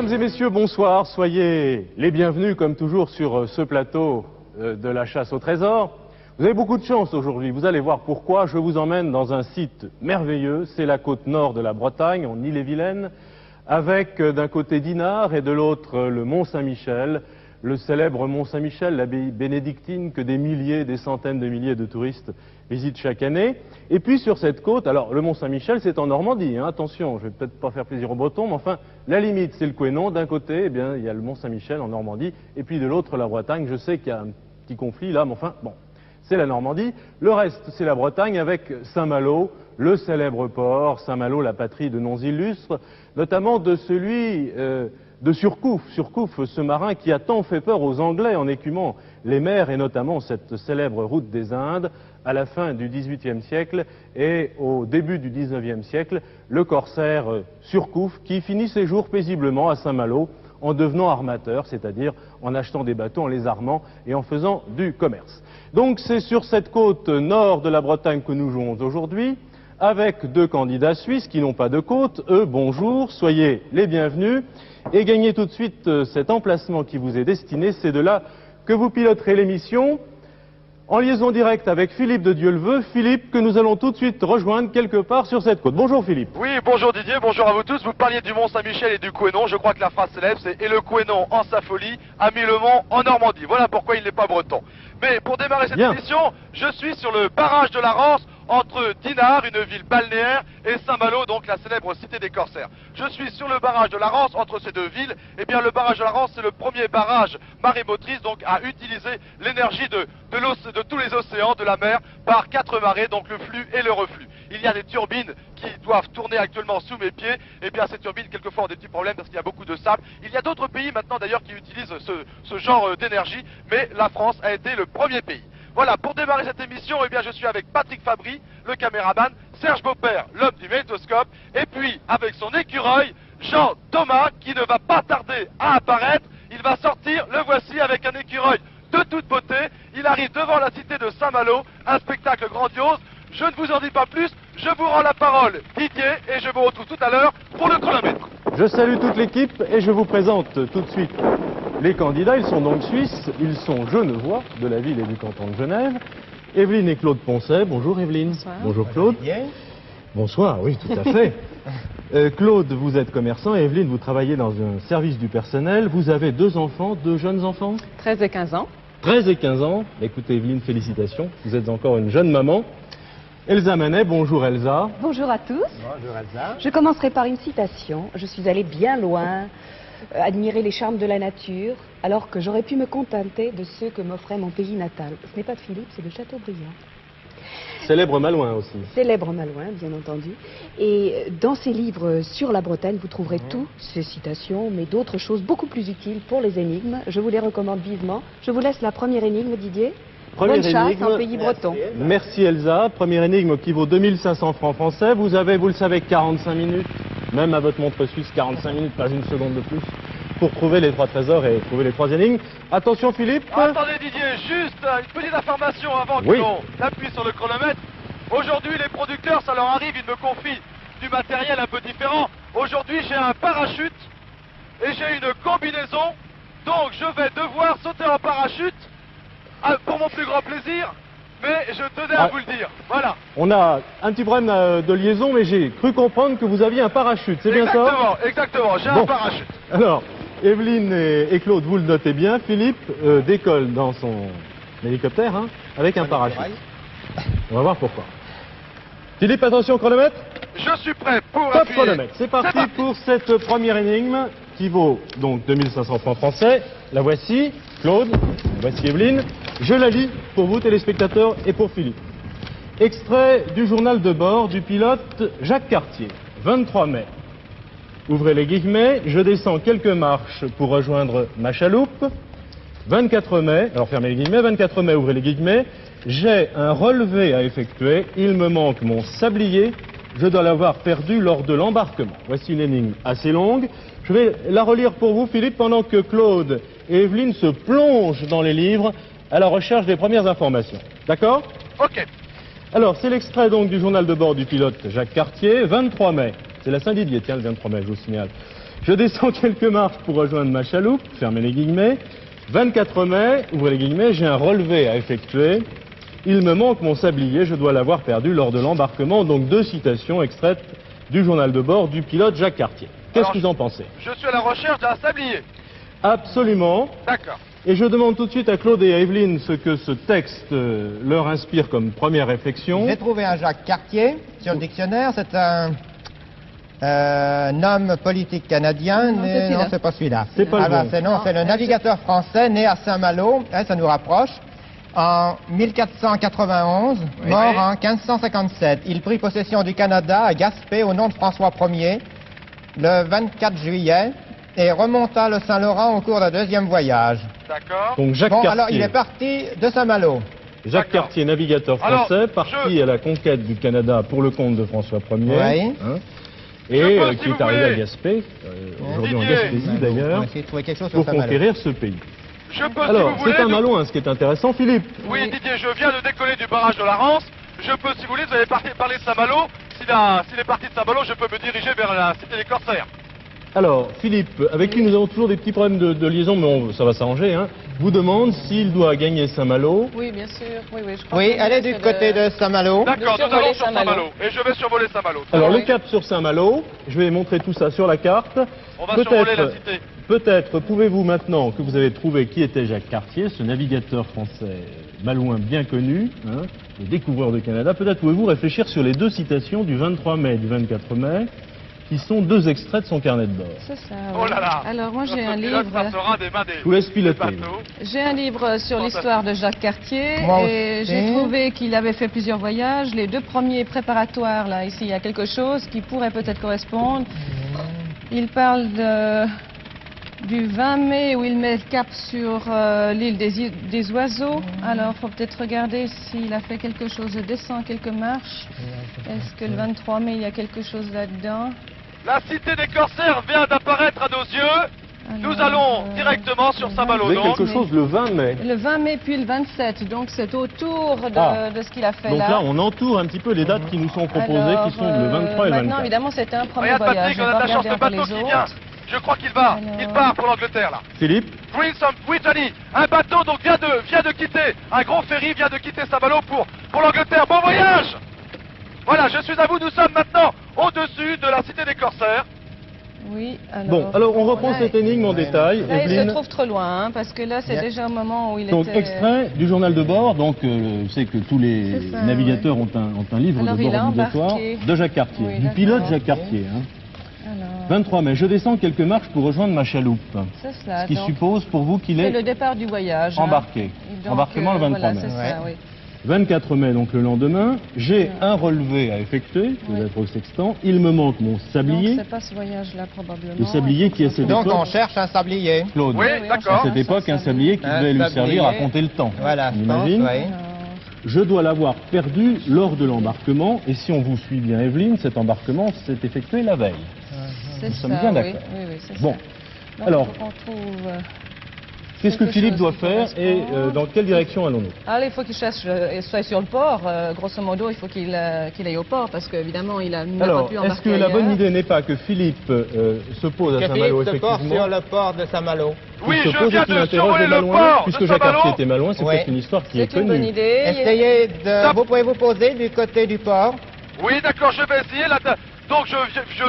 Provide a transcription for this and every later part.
Mesdames et messieurs, bonsoir. Soyez les bienvenus, comme toujours, sur ce plateau de la chasse au trésor. Vous avez beaucoup de chance aujourd'hui. Vous allez voir pourquoi. Je vous emmène dans un site merveilleux. C'est la côte nord de la Bretagne, en Ille-et-Vilaine, avec d'un côté Dinard et de l'autre le Mont Saint-Michel, le célèbre Mont Saint-Michel, l'abbaye bénédictine que des milliers, des centaines de milliers de touristes visitent chaque année. Et puis sur cette côte, alors le Mont Saint-Michel c'est en Normandie, hein, attention, je vais peut-être pas faire plaisir aux Bretons, mais enfin la limite c'est le Couesnon. D'un côté, eh bien, il y a le Mont Saint-Michel en Normandie, et puis de l'autre la Bretagne. Je sais qu'il y a un petit conflit là, mais enfin bon, c'est la Normandie. Le reste c'est la Bretagne avec Saint-Malo, le célèbre port, Saint-Malo, la patrie de noms illustres, notamment de celui de Surcouf, ce marin qui a tant fait peur aux Anglais en écumant les mers et notamment cette célèbre route des Indes à la fin du XVIIIe siècle et au début du XIXe siècle, le corsaire Surcouf qui finit ses jours paisiblement à Saint-Malo en devenant armateur, c'est-à-dire en achetant des bateaux, en les armant et en faisant du commerce. Donc c'est sur cette côte nord de la Bretagne que nous jouons aujourd'hui, avec deux candidats suisses qui n'ont pas de côte. Eux, bonjour, soyez les bienvenus et gagnez tout de suite cet emplacement qui vous est destiné. C'est de là que vous piloterez l'émission en liaison directe avec Philippe de Dieuleveux. Philippe, que nous allons tout de suite rejoindre quelque part sur cette côte. Bonjour Philippe. Oui, bonjour Didier, bonjour à vous tous. Vous parliez du Mont Saint-Michel et du Couesnon. Je crois que la phrase célèbre c'est « Et le Couesnon en sa folie a mis le Mont en Normandie ». Voilà pourquoi il n'est pas breton. Mais pour démarrer cette émission, je suis sur le barrage de la Rance entre Dinard, une ville balnéaire, et Saint-Malo, donc la célèbre cité des corsaires. Je suis sur le barrage de la Rance entre ces deux villes. Eh bien, le barrage de la Rance, c'est le premier barrage marémotrice, donc à utiliser l'énergie de tous les océans, de la mer, par 4 marées, donc le flux et le reflux. Il y a des turbines qui doivent tourner actuellement sous mes pieds. Eh bien, ces turbines, quelquefois, ont des petits problèmes parce qu'il y a beaucoup de sable. Il y a d'autres pays maintenant, d'ailleurs, qui utilisent ce genre d'énergie, mais la France a été le premier pays. Voilà, pour démarrer cette émission, eh bien, je suis avec Patrick Fabry, le caméraman, Serge Beaupère, l'homme du magnétoscope, et puis, avec son écureuil, Jean Thomas, qui ne va pas tarder à apparaître. Il va sortir, le voici, avec un écureuil de toute beauté. Il arrive devant la cité de Saint-Malo, un spectacle grandiose. Je ne vous en dis pas plus, je vous rends la parole, Didier, et je vous retrouve tout à l'heure pour le chronomètre. Je salue toute l'équipe et je vous présente tout de suite les candidats. Ils sont donc suisses, ils sont genevois, de la ville et du canton de Genève. Evelyne et Claude Poncet. Bonjour Evelyne. Bonsoir. Bonjour Claude. Bonsoir, oui, tout à fait. Claude, vous êtes commerçant et Evelyne, vous travaillez dans un service du personnel. Vous avez 2 enfants, 2 jeunes enfants 13 et 15 ans. 13 et 15 ans. Écoutez Evelyne, félicitations. Vous êtes encore une jeune maman. Elsa Manet, bonjour Elsa. Bonjour à tous. Bonjour Elsa. Je commencerai par une citation. Je suis allée bien loin, admirer les charmes de la nature, alors que j'aurais pu me contenter de ceux que m'offrait mon pays natal. Ce n'est pas de Philippe, c'est de Chateaubriand. Célèbre Malouin aussi. Célèbre Malouin, bien entendu. Et dans ces livres sur la Bretagne, vous trouverez toutes ces citations, mais d'autres choses beaucoup plus utiles pour les énigmes. Je vous les recommande vivement. Je vous laisse la première énigme, Didier. Première Bonne chasse énigme. en pays breton. Merci Elsa. Première énigme qui vaut 2500 francs français. Vous avez, vous le savez, 45 minutes, même à votre montre suisse, 45 minutes, pas une seconde de plus, pour trouver les 3 trésors et trouver les 3 énigmes. Attention Philippe. Attendez Didier, juste une petite information avant que l'on appuie sur le chronomètre. Aujourd'hui, les producteurs, ça leur arrive, ils me confient du matériel un peu différent. Aujourd'hui, j'ai un parachute et j'ai une combinaison, donc je vais devoir sauter en parachute pour mon plus grand plaisir, mais je tenais à vous le dire. Voilà. On a un petit problème de liaison, mais j'ai cru comprendre que vous aviez un parachute, c'est bien ça? Exactement, j'ai un parachute. Alors, Evelyne et Claude, vous le notez bien, Philippe décolle dans son hélicoptère avec un parachute. On va voir pourquoi. Philippe, attention, chronomètre. Je suis prêt pour Top appuyer. chronomètre. C'est parti pour cette première énigme qui vaut donc 2500 francs français. La voici, Claude, voici Evelyne. Je la lis pour vous, téléspectateurs, et pour Philippe. Extrait du journal de bord du pilote Jacques Cartier, 23 mai. Ouvrez les guillemets, je descends quelques marches pour rejoindre ma chaloupe. 24 mai, alors fermez les guillemets, 24 mai, ouvrez les guillemets, j'ai un relevé à effectuer, il me manque mon sablier, je dois l'avoir perdu lors de l'embarquement. Voici une énigme assez longue. Je vais la relire pour vous, Philippe, pendant que Claude et Evelyne se plongent dans les livres à la recherche des premières informations. D'accord? Ok. Alors, c'est l'extrait donc du journal de bord du pilote Jacques Cartier, 23 mai. C'est la Saint-Didier, tiens, le 23 mai, je vous signale. Je descends quelques marches pour rejoindre ma chaloupe, fermez les guillemets. 24 mai, ouvrez les guillemets, j'ai un relevé à effectuer. Il me manque mon sablier, je dois l'avoir perdu lors de l'embarquement. Donc 2 citations extraites du journal de bord du pilote Jacques Cartier. Qu'est-ce que vous en pensez? Je suis à la recherche d'un sablier. Absolument. D'accord. Et je demande tout de suite à Claude et à Evelyne ce que ce texte leur inspire comme première réflexion. J'ai trouvé un Jacques Cartier sur le dictionnaire. C'est un homme politique canadien. Non, c'est pas celui-là. C'est pas le bon. Non, c'est le navigateur français né à Saint-Malo. Ça nous rapproche. En 1491, mort en 1557. Il prit possession du Canada à Gaspé au nom de François Ier le 24 juillet et remonta le Saint-Laurent au cours d'un 2e voyage. D'accord. Donc Jacques Cartier. Alors il est parti de Saint-Malo. Jacques Cartier, navigateur français, parti à la conquête du Canada pour le compte de François Ier. Oui. Et qui est arrivé à Gaspé, aujourd'hui en Gaspésie d'ailleurs, pour conquérir ce pays. Alors, c'est un malouin, ce qui est intéressant, Philippe. Oui, Didier, je viens de décoller du barrage de la Rance. Je peux, si vous voulez, vous avez parlé de Saint-Malo. S'il est parti de Saint-Malo, je peux me diriger vers la cité des Corsaires. Alors, Philippe, avec qui nous avons toujours des petits problèmes de liaison, mais ça va s'arranger, hein, vous demande s'il doit gagner Saint-Malo. Oui, bien sûr. Je crois Oui, elle est du côté de Saint-Malo. D'accord, nous allons sur Saint-Malo. Et je vais survoler Saint-Malo. Alors, le cap sur Saint-Malo, je vais montrer tout ça sur la carte. On va survoler la cité. Peut-être pouvez-vous, maintenant que vous avez trouvé qui était Jacques Cartier, ce navigateur français malouin bien connu, le découvreur du Canada, peut-être pouvez-vous réfléchir sur les 2 citations du 23 mai et du 24 mai, qui sont 2 extraits de son carnet de bord. C'est ça. Oui. Oh là là. Alors moi j'ai un livre. Je vous laisse piloter. J'ai un livre sur l'histoire de Jacques Cartier et j'ai trouvé qu'il avait fait plusieurs voyages. Les 2 premiers préparatoires, là, ici, il y a quelque chose qui pourrait peut-être correspondre. Il parle du 20 mai où il met le cap sur l'île des Oiseaux. Alors, il faut peut-être regarder s'il a fait quelque chose de descend, quelques marches. Est-ce que le 23 mai, il y a quelque chose là-dedans? La cité des Corsaires vient d'apparaître à nos yeux. Nous allons directement sur Saint-Malo. Vous avez quelque chose le 20 mai. Le 20 mai puis le 27, donc c'est autour de ce qu'il a fait donc là. Donc là, on entoure un petit peu les dates qui nous sont proposées, qui sont le 23 et le 24. Maintenant, évidemment, c'était un premier voyage. Patrick, on a de la chance, le bateau qui vient. Je crois qu'il va. Il part pour l'Angleterre, là. Philippe. Prince of Brittany. Un bateau donc vient de quitter. Un gros ferry vient de quitter Saint-Malo pour l'Angleterre. Bon voyage. Voilà, je suis à vous. Nous sommes maintenant au-dessus de la cité des Corsaires. Oui, alors on reprend cette énigme en détail. Là, Evelyne. il se trouve trop loin, parce que là, c'est déjà au moment où il donc, était... extrait du journal de bord. Donc, je sais que tous les navigateurs ont un livre de bord obligatoire de Jacques Cartier, du pilote Jacques Cartier. Alors... 23 mai, je descends quelques marches pour rejoindre ma chaloupe. C'est cela. Ce qui suppose pour vous qu'il est le départ du voyage. Embarqué. Donc, embarquement le 23 mai. C'est ça, oui. 24 mai, donc le lendemain, j'ai un relevé à effectuer, je vais être au sextant. Il me manque mon sablier. Donc c'est pas ce voyage-là probablement. Le sablier qui à cette époque... Donc on cherche un sablier. Claude. Oui, d'accord. À cette époque, un sablier qui devait lui servir à compter le temps. Voilà, on imagine. Oui. Je dois l'avoir perdu lors de l'embarquement. Et si on vous suit bien, Evelyne, cet embarquement s'est effectué la veille. C'est ça. Nous sommes bien d'accord. Oui, c'est bon. ça. Donc, alors, on trouve... qu'est-ce que Philippe doit faire et dans quelle direction allons-nous? Alors, il faut qu'il soit sur le port. Grosso modo, il faut qu'il aille au port parce qu'évidemment, il n'a pas pu embarquer. Est-ce que la bonne idée n'est pas que Philippe se pose à Saint-Malo, effectivement, sur le port de Saint-Malo? Oui, je viens de survoler le port puisque Jacques Cartier était malouin, c'est peut-être une histoire qui est connue. C'est une bonne idée. Essayez de... Vous pouvez vous poser du côté du port? Oui, d'accord, je vais essayer. Donc, je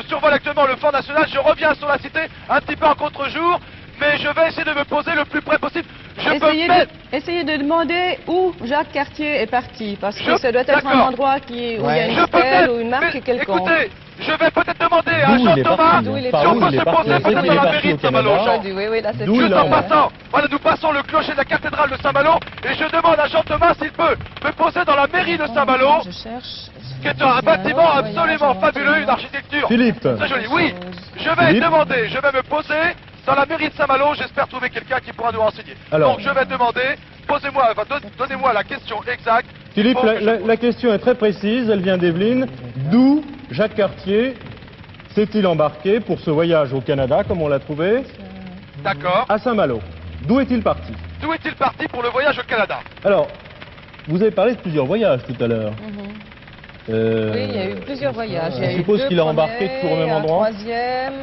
survole actuellement le fort national. Je reviens sur la cité un petit peu en contre-jour. Mais je vais essayer de me poser le plus près possible. Essayez de demander où Jacques Cartier est parti, parce que ça doit être un endroit où il y a une stèle ou une marque quelconque. Écoutez, je vais peut-être demander à Jean Thomas si on peut se poser peut-être dans la mairie de Saint-Malo. Voilà, nous passons le clocher de la cathédrale de Saint-Malo et je demande à Jean Thomas s'il peut me poser dans la mairie de Saint-Malo. Qui est un bâtiment absolument fabuleux, une architecture très jolie. Oui, je vais me poser dans la mairie de Saint-Malo, j'espère trouver quelqu'un qui pourra nous renseigner. Donc je vais demander, donnez-moi la question exacte. Philippe, la question est très précise, elle vient d'Evelyne. D'où Jacques Cartier s'est-il embarqué pour ce voyage au Canada, comme on l'a trouvé? D'accord. À Saint-Malo. D'où est-il parti? D'où est-il parti pour le voyage au Canada? Alors, vous avez parlé de plusieurs voyages tout à l'heure. Oui, il y a eu plusieurs voyages. Je suppose qu'il a embarqué toujours au même endroit. Un troisième...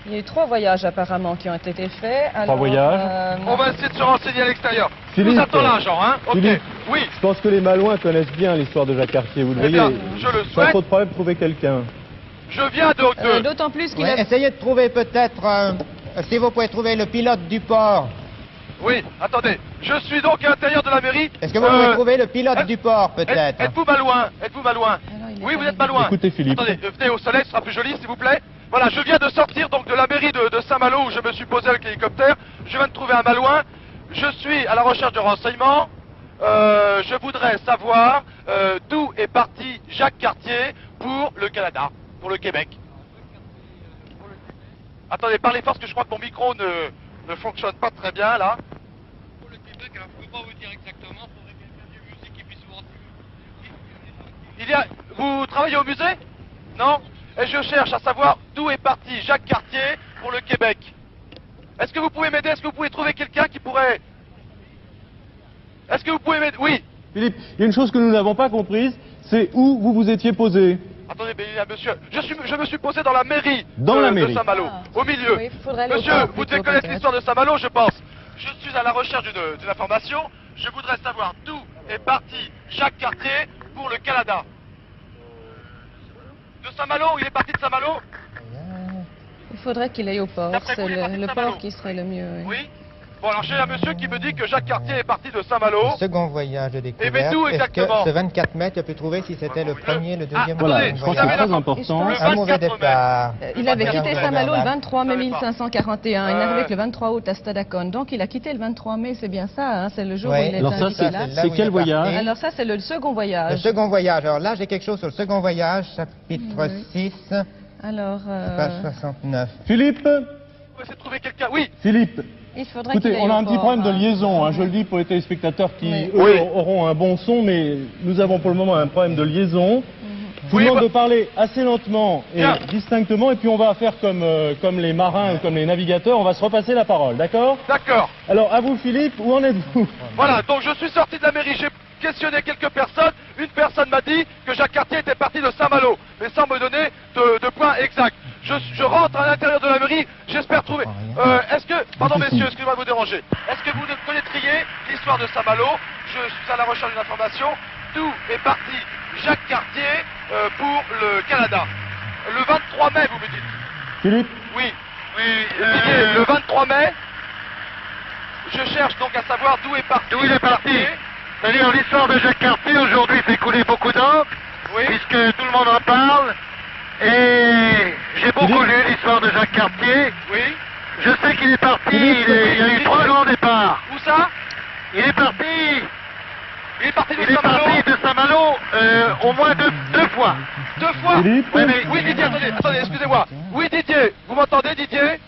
Il y a eu 3 voyages apparemment qui ont été faits. Alors, 3 voyages. On va essayer de se renseigner à l'extérieur. Philippe, Vous attends là, Jean, hein? Ok. Philippe, Oui. je pense que les Malouins connaissent bien l'histoire de Jacques Cartier. Vous Eh devriez, bien, je le sans souhaite. trop de problème, trouver quelqu'un. Je viens donc de... D'autant plus qu'il Ouais, a... essayez de trouver peut-être, si vous pouvez trouver le pilote du port. Oui, attendez. Je suis donc à l'intérieur de la mairie. Est-ce que vous pouvez trouver le pilote du port, peut-être? Êtes-vous Malouin? Êtes-vous Malouin? Oui, vous êtes Malouin. Écoutez, Philippe. Attendez, venez au soleil, ce sera plus joli, s'il vous plaît. Voilà, je viens de sortir donc de la mairie de Saint-Malo où je me suis posé avec l'hélicoptère. Je viens de trouver un Malouin. Je suis à la recherche de renseignements. Je voudrais savoir d'où est parti Jacques Cartier pour le Canada, pour le Québec. Attendez, parlez fort parce que je crois que mon micro ne fonctionne pas très bien là. Pour le Québec, alors je ne peux pas vous dire exactement, il faudrait quelqu'un du musée qui puisse voir. Vous travaillez au musée? Non? Et je cherche à savoir d'où est parti Jacques Cartier pour le Québec. Est-ce que vous pouvez m'aider? Est-ce que vous pouvez trouver quelqu'un qui pourrait... Est-ce que vous pouvez m'aider? Oui. Philippe, il y a une chose que nous n'avons pas comprise, c'est où vous vous étiez posé. Attendez, mais il y a monsieur... Je me suis posé dans la mairie, Dans la mairie. de Saint-Malo, au milieu. Oui, faudrait aller au Monsieur, port vous plutôt, devez connaître peut-être. l'histoire de Saint-Malo, je pense. Je suis à la recherche d'une information. Je voudrais savoir d'où est parti Jacques Cartier pour le Canada. De Saint-Malo, il est parti de Saint-Malo? Il faudrait qu'il aille au port. D'après C'est vous, il est parti de le Saint-Malo. port qui serait le mieux. Oui. Oui. Bon, alors j'ai un monsieur qui me dit que Jacques Cartier est parti de Saint-Malo. Second voyage de mais découverte. d'où Est-ce que exactement ce 24 mètres, tu peux trouver si c'était le premier, le deuxième ou Voilà, le je pense que troisième c'est voyage? très important. Le Un mauvais 24 mai. départ. Il avait quitté Voyage Saint-Malo le verbal. 23 mai Je savais pas. 1541. Il est arrivé le 23 août à Stadacone. Donc il a quitté le 23 mai, c'est bien ça, hein, c'est le jour Oui. où il est Alors ça, invité là. là c'est où il quel est parti. voyage? Alors ça, c'est le second Le voyage. second voyage. Alors là, j'ai quelque chose sur le second voyage, chapitre Oui. 6, Alors, page 69. Philippe, On va essayer de trouver quelqu'un. Oui. Philippe, il faudrait qu'il écoutez, aille on a au un petit port, problème de hein. liaison, hein, je le dis pour les téléspectateurs qui, Oui. eux, Oui. auront un bon son, mais nous avons pour le moment un problème de liaison. Je vous Oui, demande bah- de parler assez lentement et Bien. distinctement, et puis on va faire comme les marins ou comme les navigateurs, on va se repasser la parole, d'accord? D'accord. Alors, à vous Philippe, où en êtes-vous? Voilà, donc je suis sorti de la mairie, j'ai questionné quelques personnes. Une personne m'a dit que Jacques Cartier était parti de Saint-Malo, mais sans me donner de points exacts. Je rentre à l'intérieur de la mairie, j'espère trouver... est-ce que... Pardon messieurs, excusez-moi de vous déranger. Est-ce que vous connaîtriez l'histoire de Saint-Malo? Je suis à la recherche d'une information. D'où est parti Jacques Cartier pour le Canada? Le 23 mai, vous me dites? Philippe? Oui. Didier, le 23 mai, je cherche donc à savoir d'où est parti. D'où il est parti? Cartier. C'est-à-dire l'histoire de Jacques Cartier aujourd'hui fait couler beaucoup d'encre, Oui. puisque tout le monde en parle. Et j'ai beaucoup lu l'histoire de Jacques Cartier. Oui. Je sais qu'il est parti, Philippe. il y a eu 3 grands départs. Où ça? Il est parti Il est parti de Saint-Malo. de Saint-Malo au moins deux fois. 2 fois. Philippe? Oui, mais Oui, Didier, attendez, excusez-moi. Oui, Didier, vous m'entendez, Didier?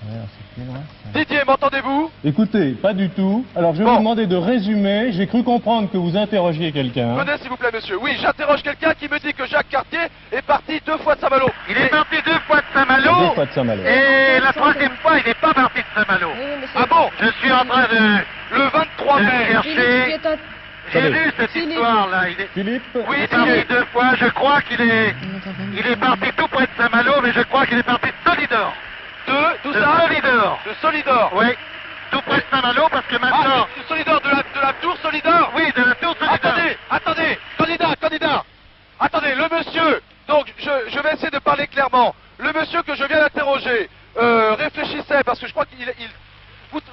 Didier, m'entendez-vous? Écoutez, pas du tout. Alors, je vais Bon. vous demander de résumer. J'ai cru comprendre que vous interrogiez quelqu'un. Venez, s'il vous plaît, monsieur. Oui, j'interroge quelqu'un qui me dit que Jacques Cartier est parti 2 fois de Saint-Malo. Il est parti 2 fois de Saint-Malo. 2 fois de Saint-Malo. Et la 3e fois, il n'est pas parti de Saint-Malo. Oui, oui, monsieur. Ah bon? Je suis en train de Le 23 mai. Philippe, chercher. qui est un- J'ai Attendez. lu cette Philippe. histoire-là. Il est Philippe? Oui, parti Didier. 2 fois. Je crois qu'il est parti tout près de Saint-Malo, mais je crois qu'il est parti de Solidor. Tout De ça? Solidor. De Solidor. Oui. Tout près de Saint-Malo, parce que maintenant... Ah, de Solidor, de la tour Solidor. Oui, de la tour Solidor. Attendez, candidat. Attendez, le monsieur, donc je vais essayer de parler clairement. Le monsieur que je viens d'interroger, réfléchissait, parce que je crois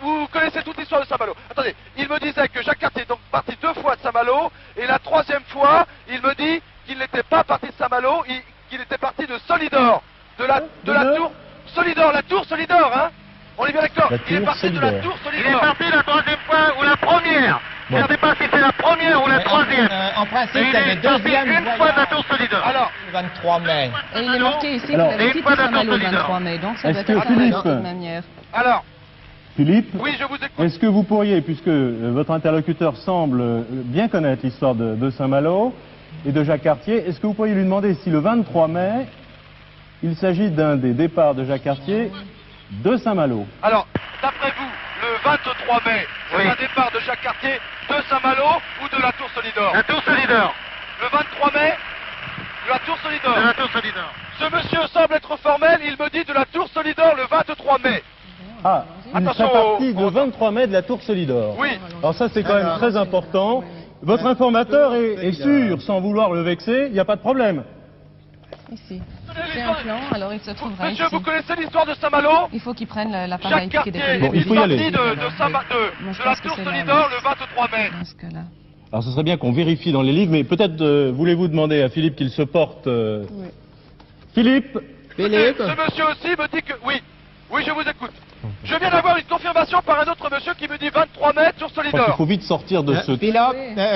vous connaissez toute l'histoire de Saint-Malo. Attendez, il me disait que Jacques Cartier est donc parti 2 fois de Saint-Malo, et la 3e fois, il me dit qu'il n'était pas parti de Saint-Malo, qu'il était parti de Solidor. De la tour Solidor, la tour Solidor, hein? On est bien d'accord? La Il est tour parti de la Solidor. tour Il est Solidor. parti la 3e fois ou la première. Je ne sais pas si c'est la première ou la 3e. En principe, Mais il c'est le est parti deuxième une fois de la tour voyage. Solidor. Alors, Le 23 mai. Et il est marqué ici qu'il Alors, avait et quitté pas d'accord Saint-Malo le Solidor. 23 mai, donc ça Est-ce doit être que après, Philippe- de toute manière. alors, Philippe? oui, je vous écoute. Est-ce que vous pourriez, puisque votre interlocuteur semble bien connaître l'histoire de Saint-Malo et de Jacques Cartier, est-ce que vous pourriez lui demander si le 23 mai, il s'agit d'un des départs de Jacques Cartier de Saint-Malo? Alors, d'après vous, le 23 mai, c'est Oui. un départ de Jacques Cartier de Saint-Malo ou de la tour Solidor? La tour Solidor. Le 23 mai, de la tour Solidor. De la tour Solidor. Ce monsieur semble être formel, il me dit de la Tour Solidor le 23 mai. Ah, il Attention fait partie de 23 mai de la Tour Solidor. Oui. Alors ça, c'est quand même très important. Votre informateur est sûr, sans vouloir le vexer, il n'y a pas de problème. Ici. C'est un plan, alors il se trouvera Monsieur, ici. vous connaissez l'histoire de Saint-Malo? Il faut qu'il prenne l'appareil Jacques qui est Cartier déposé. Bon, il faut y est aller. parti de la Tour Solidor le 23 mai. Dans ce cas-là. Alors ce serait bien qu'on vérifie dans les livres, mais peut-être voulez-vous demander à Philippe qu'il se porte... Oui. Philippe, Ce monsieur aussi me dit que... Oui, oui, je vous écoute. Je viens d'avoir une confirmation par un autre monsieur qui me dit 23 mai, Tour je crois qu'il Solidor. faut vite sortir de ce...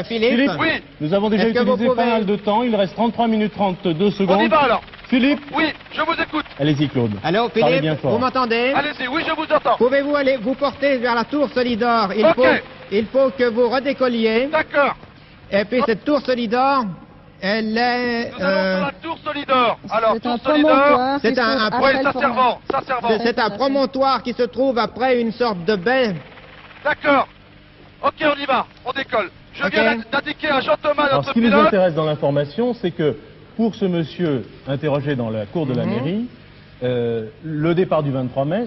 Philippe, Oui, Nous avons déjà Est-ce que vous utilisé pas pouvez- mal de temps, il reste 33 minutes 32 on secondes. y va alors. Philippe, Oui, je vous écoute. allez-y Claude. allô Parlez bien Philippe, fort. vous m'entendez? Allez-y, oui, je vous entends. Pouvez-vous aller vous porter vers la tour Solidor? Ok. Il faut que vous redécolliez. D'accord. Et puis cette tour Solidor, elle est... Nous allons sur la Tour Solidor. Alors, C'est Tour un Solidor... promontoire c'est qui se un- trouve un- Oui, après ça le servant, ça servant. c'est un promontoire qui se trouve après une sorte de baie. D'accord. Ok, on y va, on décolle. Je Ok. viens d'indiquer à Jean-Thomas, Alors notre ce qui nous pilote... intéresse dans l'information, c'est que pour ce monsieur interrogé dans la cour de la mairie, le départ du 23 mai,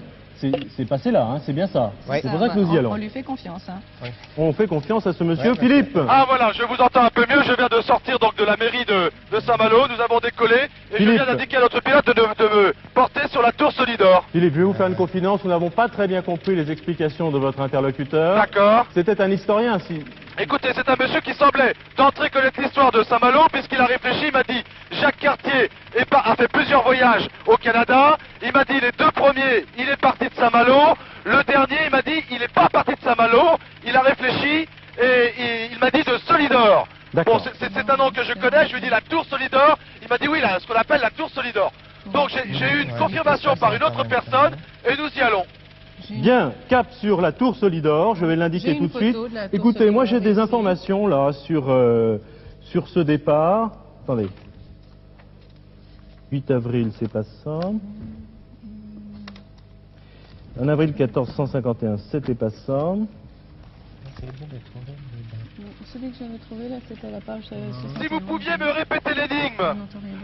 c'est passé là, hein, c'est bien ça. Oui. C'est pour ça que nous y allons. On lui fait confiance. Hein. On fait confiance à ce monsieur. Ouais, Philippe, Ah voilà, je vous entends un peu mieux, je viens de sortir donc de la mairie de Saint-Malo, nous avons décollé, et je Philippe. viens d'indiquer à notre pilote de me porter sur la Tour Solidor. Philippe, je vais vous faire une confidence, nous n'avons pas très bien compris les explications de votre interlocuteur. D'accord. C'était un historien, si... Écoutez, c'est un monsieur qui semblait d'entrer connaître l'histoire de Saint-Malo, puisqu'il a réfléchi, il m'a dit, Jacques Cartier a fait plusieurs voyages au Canada, il m'a dit les deux premiers, il est parti de Saint-Malo, le dernier, il m'a dit, il n'est pas parti de Saint-Malo, il a réfléchi, et il m'a dit de Solidor. D'accord. Bon, c'est un nom que je connais, je lui ai dit la Tour Solidor, il m'a dit oui, là, ce qu'on appelle la Tour Solidor. Donc j'ai eu une confirmation par une autre personne, et nous y allons. Bien, cap sur la tour Solidor, je vais l'indiquer J'ai tout une de suite. photo de la tour Écoutez, moi j'ai Solidor des ici. informations là sur ce départ. Attendez. 8 avril, c'est pas ça. En avril 1451, c'était pas ça. Celui que j'avais trouvé là, c'était la page. Si vous pouviez me répéter l'énigme.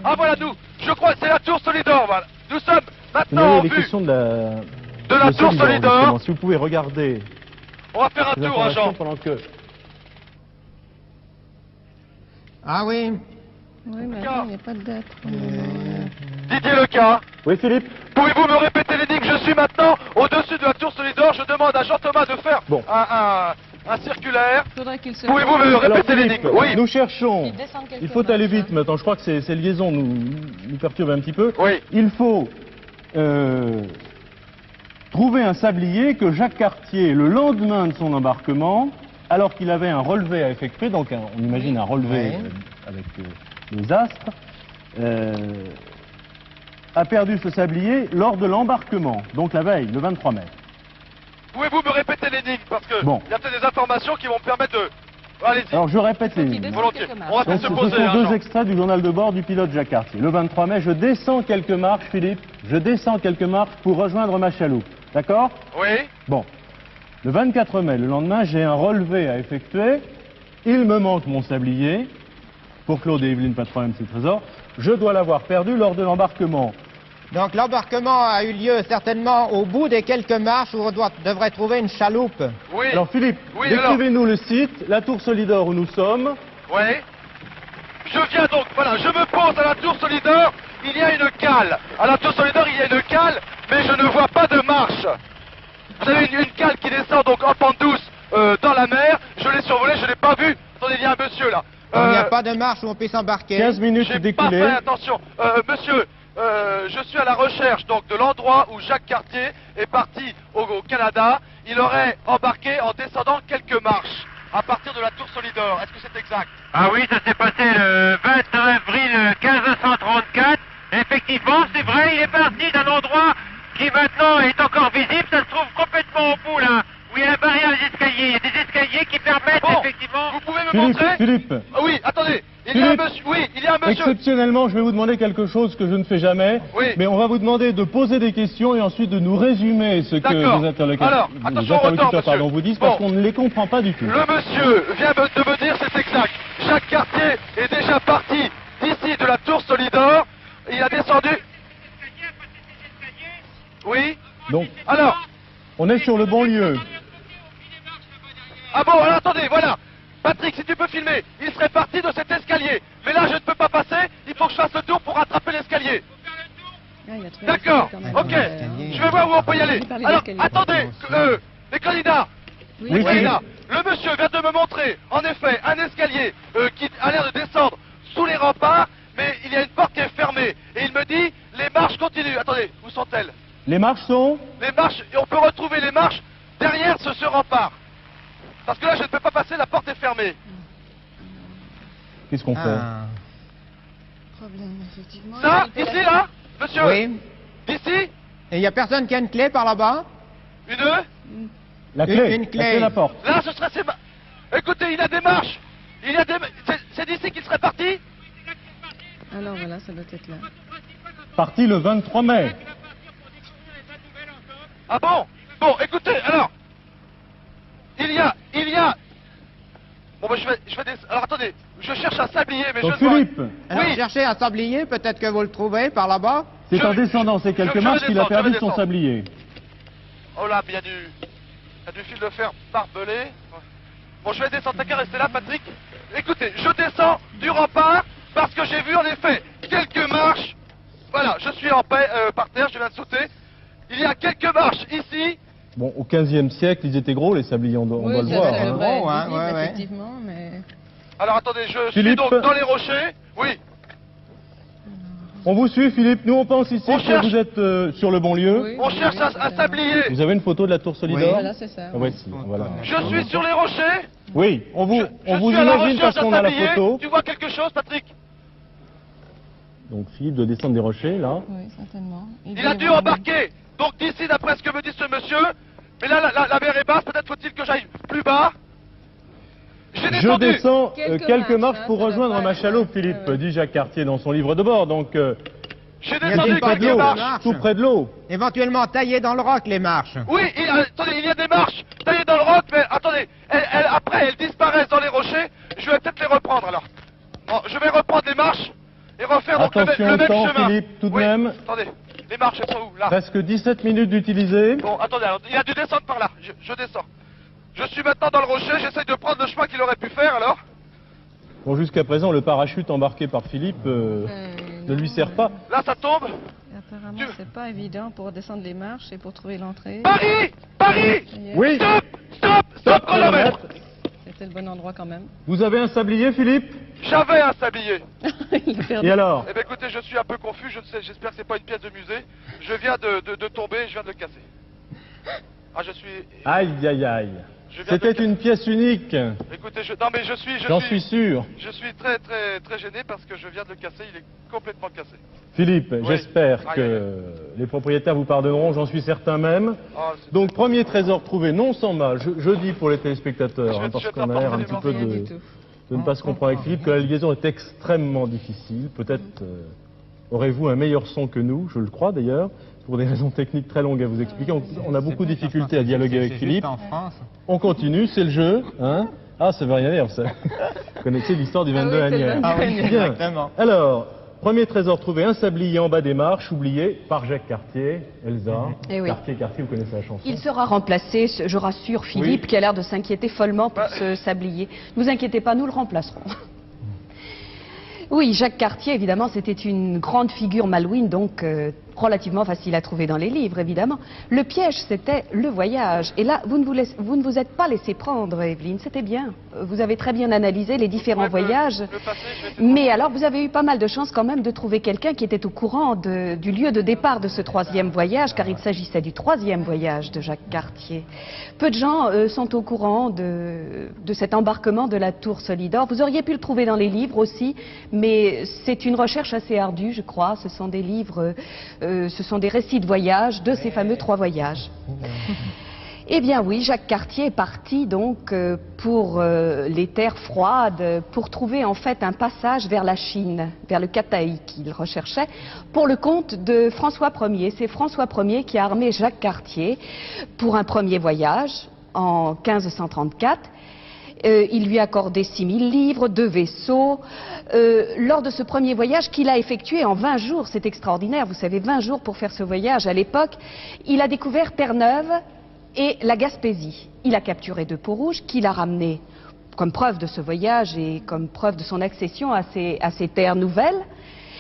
Ah voilà, nous, je crois que c'est la Tour Solidor, voilà. Nous sommes Vous maintenant avez en les vue. questions de la Tour Solidor. justement. Si vous pouvez regarder On va faire un les tour, hein, informations Jean. pendant que... Ah oui. Oui, mais attends, il n'y a pas de date. Didier Leca, Oui, Philippe. pouvez-vous me répéter l'énigme? Je suis maintenant au-dessus de la Tour Solidor. Je demande à Jean-Thomas de faire Bon. un circulaire. Il faudrait qu'il se... Pouvez-vous me Alors, répéter Philippe, l'énigme? Oui. nous cherchons. Il descend quelques Il faut aller marches, vite maintenant. Je crois que ces liaisons nous perturbent un petit peu. Oui. Il faut trouver un sablier que Jacques Cartier, le lendemain de son embarquement, alors qu'il avait un relevé à effectuer, donc on imagine un relevé Oui. avec les astres, a perdu ce sablier lors de l'embarquement, donc la veille, le 23 mai. Pouvez-vous me répéter l'énigme? Parce que Bon. il y a peut-être des informations qui vont me permettre de... Allez-y. Alors je répète les Il lignes. descend Volontiers. quelques marches. On va Donc, peut-être se ce poser, sont hein, deux Jean. extraits du journal de bord du pilote Jacques Cartier. Le 23 mai, je descends quelques marches, Philippe, je descends quelques marches pour rejoindre ma chaloupe. D'accord? Oui. Bon. Le 24 mai, le lendemain, j'ai un relevé à effectuer. Il me manque mon sablier. Pour Claude et Evelyne, pas de problème, c'est le trésor. Je dois l'avoir perdu lors de l'embarquement. Donc l'embarquement a eu lieu certainement au bout des quelques marches où on devrait trouver une chaloupe. Oui. Alors Philippe, Oui, décrivez-nous le site, la tour Solidor où nous sommes. Oui. Je viens donc, voilà, je me pose à la Tour Solidor, il y a une cale. À la Tour Solidor, il y a une cale, mais je ne vois pas de marche. Vous avez une cale qui descend donc en pente douce dans la mer. Je l'ai survolée, je ne l'ai pas vue. Attendez, il y a un monsieur là. Il n'y a pas de marche où on puisse embarquer. 15 minutes J'ai pas d'écoulé. fait attention. Monsieur, je suis à la recherche donc de l'endroit où Jacques Cartier est parti au Canada. Il aurait embarqué en descendant quelques marches à partir de la Tour Solidor. Est-ce que c'est exact? Ah oui, ça s'est passé le 20 avril 1534. Effectivement, c'est vrai, il est parti d'un endroit qui maintenant est encore visible. Ça se trouve complètement au bout, là, où il y a la barrière des escaliers. Il y a des escaliers qui permettent Bon, effectivement... vous pouvez me montrer? Philippe, Ah oui, attendez. Il y a un Philippe. monsieur. Oui, il y a un monsieur. exceptionnellement, je vais vous demander quelque chose que je ne fais jamais. Oui. Mais on va vous demander de poser des questions et ensuite de nous résumer ce que D'accord. les interlocuteurs, Alors, attention au retard, monsieur. vous disent parce Bon. qu'on ne les comprend pas du tout. Le monsieur vient de me dire, c'est exact. Jacques Cartier est déjà parti d'ici de la Tour Solidor. Il a descendu. Oui. Donc, Alors. on est sur le bon lieu. Ah bon, alors attendez, voilà. Patrick, si tu peux filmer, il serait parti de cet escalier. Mais là, je ne peux pas passer, il faut que je fasse le tour pour rattraper l'escalier. D'accord, ok. Je vais voir où on peut y aller. Alors, attendez, les candidats. Oui, Candidats, le monsieur vient de me montrer, en effet, un escalier qui a l'air de descendre sous les remparts, mais il y a une porte qui est fermée. Et il me dit, les marches continuent. Attendez, où sont-elles? Les marches sont? Les marches, et on peut retrouver les marches derrière ce rempart. Parce que là, je ne peux pas passer, la porte est fermée. Qu'est-ce qu'on fait? Problème, effectivement. Ça, ici, là, monsieur? Oui. D'ici? Et il n'y a personne qui a une clé par là-bas? La clé. Une clé. La clé de la porte. Là, ce serait ces marches. Écoutez, il y a des marches. Il y a des... C'est d'ici qu'il serait parti? Alors voilà, ça doit être là. Parti le 23 mai. Ah bon? Bon, écoutez, alors... Il y a... Bon, ben, je vais alors, attendez. Je cherche un sablier, mais Donc je ne vois... Philippe, Alors, Oui. cherchez un sablier, peut-être que vous le trouvez par là-bas. c'est en descendant ces quelques je marches qu'il a descends, perdu je son descends. sablier. Oh là, il y a du fil de fer barbelé. Ouais. Bon, je vais descendre. T'as qu'à rester là, Patrick. Écoutez, je descends du rempart parce que j'ai vu en effet quelques marches. Voilà, je suis en paix, par terre, je viens de sauter. Il y a quelques marches ici. Bon, au 15e siècle, ils étaient gros, les sabliers, on doit le voir. Ça hein. devrait Bon, être hein, visible, ouais, ouais. effectivement, mais... Alors attendez, je suis Philippe. donc dans les rochers. Oui. On vous suit, Philippe. Nous, on pense ici On que cherche. vous êtes sur le bon lieu. Oui, On oui, cherche oui, un certainement. sablier. Vous avez une photo de la tour Solidor? Voilà, c'est ça. Ah, voici, voilà. Je suis sur les rochers. Oui, on vous suis à la imagine recherche parce d'un qu'on a la sablier. photo. Tu vois quelque chose, Patrick? Donc Philippe doit descendre des rochers, là. Oui, certainement. Il a dû embarquer. Donc d'ici, d'après ce que me dit ce monsieur. Mais là, la mer est basse. Peut-être faut-il que j'aille plus bas. J'ai Je descendu. descends quelques marches hein, pour ça rejoindre doit ma pas chaloupe, être- Philippe, ouais. dit Jacques Cartier dans son livre de bord. Donc, J'ai Il y a descendu des pas de quelques l'eau. marches. tout près de l'eau. Éventuellement taillé dans le roc, les marches. Oui, attendez, il y a des marches taillées dans le roc, mais attendez, après elles disparaissent dans les rochers. Je vais peut-être les reprendre alors. Bon, je vais reprendre les marches et refaire donc Attention le au même temps, chemin. Philippe, tout de Oui, même. Attendez, les marches elles sont où? Là. Presque 17 minutes d'utiliser. Bon, attendez, alors, il a dû descendre par là. Je descends. Je suis maintenant dans le rocher, j'essaye de prendre le chemin qu'il aurait pu faire alors. Bon, jusqu'à présent, le parachute embarqué par Philippe ne lui sert pas. Là, ça tombe. Apparemment, Tu- c'est pas évident pour descendre les marches et pour trouver l'entrée. Paris! Paris! Ça y est. Oui, Stop chronomètre! C'était le bon endroit quand même. vous avez un sablier, Philippe? J'avais un sablier. Il a perdu. Et alors? Eh bien écoutez, je suis un peu confus, je ne sais, j'espère que c'est pas une pièce de musée. Je viens de tomber, je viens de le casser. Ah, je suis... Aïe, aïe, aïe. Je viens de C'était le une pièce unique. Écoutez, non mais J'en suis sûr. Je suis très très très gêné parce que je viens de le casser, il est complètement cassé. Philippe, j'espère Aïe, que aïe, aïe. les propriétaires vous pardonneront, j'en suis certain même. Ah, c'est- Donc, premier trésor trouvé, non sans mal, je dis pour les téléspectateurs, Je vais- parce je vais qu'on a l'air un t'apporter petit les peu Rien du tout. de ne pas se comprendre avec Philippe, que la liaison est extrêmement difficile. Peut-être aurez-vous un meilleur son que nous, je le crois d'ailleurs, pour des raisons techniques très longues à vous expliquer. On a beaucoup de difficultés à dialoguer avec Philippe. en France. On continue, c'est le jeu. Hein, ah, ça veut rien dire, ça. Vous connaissez l'histoire du 22 Ah oui, c'est le Agnières. 22 Agnières. Bien. Exactement. Alors, premier trésor trouvé, un sablier en bas des marches, oublié par Jacques Cartier. Elsa, Eh oui. Cartier, vous connaissez la chanson. Il sera remplacé, je rassure Philippe, Oui. qui a l'air de s'inquiéter follement pour Bah, ce sablier. Ne vous inquiétez pas, nous le remplacerons. Oui, Jacques Cartier, évidemment, c'était une grande figure malouine, donc relativement facile à trouver dans les livres, évidemment. Le piège, c'était le voyage. Et là, vous ne vous êtes pas laissé prendre, Evelyne, c'était bien. Vous avez très bien analysé les différents Ouais, voyages. le passé, je vais essayer de- Mais alors, vous avez eu pas mal de chance quand même de trouver quelqu'un qui était au courant du lieu de départ de ce troisième voyage, car il s'agissait du troisième voyage de Jacques Cartier. Peu de gens sont au courant de cet embarquement de la tour Solidor. Vous auriez pu le trouver dans les livres aussi, mais c'est une recherche assez ardue, je crois. Ce sont des livres, ce sont des récits de voyage, de ces fameux 3 voyages. Eh bien oui, Jacques Cartier est parti donc pour les terres froides, pour trouver en fait un passage vers la Chine, vers le Kataï qu'il recherchait, pour le compte de François Ier. C'est François Ier qui a armé Jacques Cartier pour un premier voyage en 1534. Il lui a accordé 6000 livres, 2 vaisseaux. Lors de ce premier voyage qu'il a effectué en 20 jours, c'est extraordinaire, vous savez, 20 jours pour faire ce voyage à l'époque, il a découvert Terre-Neuve et la Gaspésie. Il a capturé 2 peaux rouges qu'il a ramenées comme preuve de ce voyage et comme preuve de son accession à ces terres nouvelles.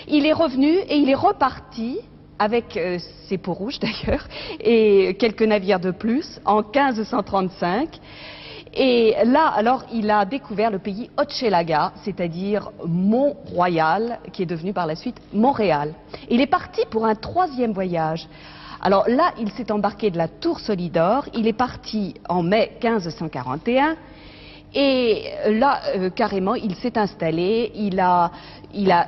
Il est revenu et il est reparti avec ses peaux rouges d'ailleurs et quelques navires de plus en 1535. Et là, alors, il a découvert le pays Hochelaga, c'est-à-dire Mont-Royal, qui est devenu par la suite Montréal. Il est parti pour un 3e voyage. Alors là, il s'est embarqué de la Tour Solidor, il est parti en mai 1541, et là, carrément, il s'est installé, il a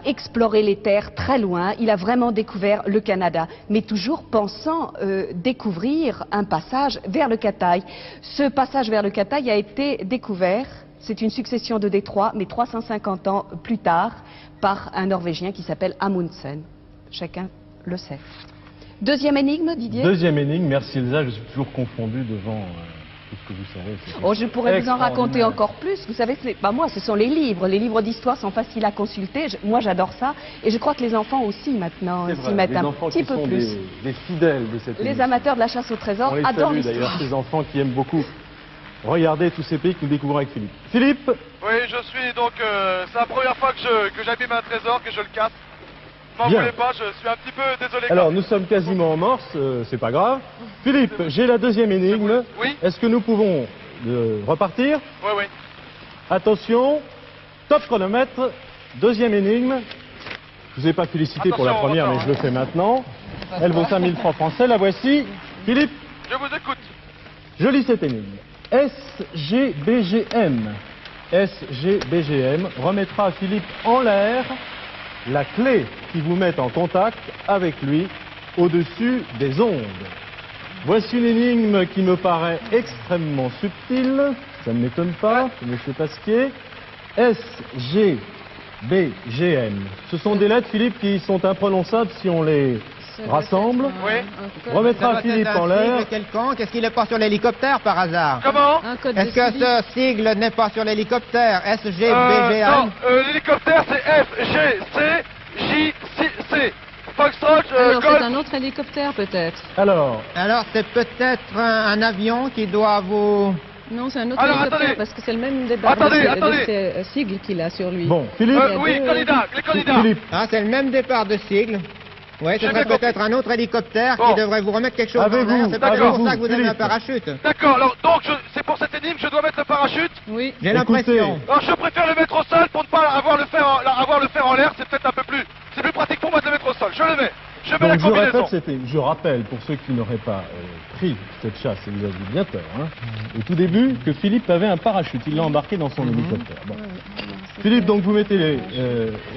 exploré les terres très loin, il a vraiment découvert le Canada, mais toujours pensant découvrir un passage vers le Cathay. Ce passage vers le Cathay a été découvert, c'est une succession de détroits, mais 350 ans plus tard, par un Norvégien qui s'appelle Amundsen. Chacun le sait. Deuxième énigme, Didier? Deuxième énigme, merci Elsa, je suis toujours confondu devant... tout ce que vous savez. Oh, je pourrais vous en raconter encore plus. Vous savez, moi, ce sont les livres. Les livres d'histoire sont faciles à consulter. Moi, j'adore ça. Et je crois que les enfants aussi, maintenant, s'y mettent un petit peu plus. Des fidèles de cette émission. Les amateurs de la chasse au trésor adorent l'histoire. D'ailleurs, ces enfants qui aiment beaucoup regarder tous ces pays que nous découvrons avec Philippe. Philippe? Oui, je suis donc... c'est la première fois que j'abîme un trésor, que je le casse. M'en voulez pas, je suis un petit peu désolé. Alors, nous sommes quasiment en morse, c'est pas grave. Philippe, j'ai la deuxième énigme. Oui. Est-ce que nous pouvons repartir? Oui, oui. Attention, top chronomètre, deuxième énigme. Je vous ai pas félicité pour la première, mais je le fais maintenant. Elle vaut 5000 francs français, la voici. Philippe? Je vous écoute. Je lis cette énigme. SGBGM. SGBGM remettra à Philippe en l'air la clé qui vous met en contact avec lui au-dessus des ondes. Voici une énigme qui me paraît extrêmement subtile, ça ne m'étonne pas, je ne sais pas ce qui est. SGBGM. Ce sont des lettres, Philippe, qui sont imprononçables si on les rassemble. Oui. Remettra Philippe en l'air. Quelconque. Est-ce qu'il n'est pas sur l'hélicoptère par hasard? Comment? Est-ce que ce sigle n'est pas sur l'hélicoptère? SGBGM? Non, l'hélicoptère c'est FGCJC. Foxtrot, alors Golf. c'est un autre hélicoptère peut-être. Alors c'est peut-être un avion qui doit vous... Non, c'est un autre Alors, hélicoptère attendez. parce que c'est le même départ de ces sigles qu'il a sur lui. bon, Philippe. Oui, les candidats. Philippe. Ah, c'est le même départ de sigle. Oui, ce serait peut-être un autre hélicoptère qui devrait vous remettre quelque chose en l'air. C'est pas pour ça que vous avez un parachute. D'accord, alors donc c'est pour cette énigme, je dois mettre le parachute? Oui. J'ai l'impression. Alors je préfère le mettre au sol pour ne pas avoir le faire en l'air, c'est peut-être un peu plus... C'est plus pratique pour moi de le mettre au sol, je le mets. Je mets la combinaison. Je rappelle, pour ceux qui n'auraient pas pris cette chasse, et vous avez bien tort, hein, au tout début, que Philippe avait un parachute. Il l'a embarqué dans son hélicoptère. Bon. Philippe, donc vous mettez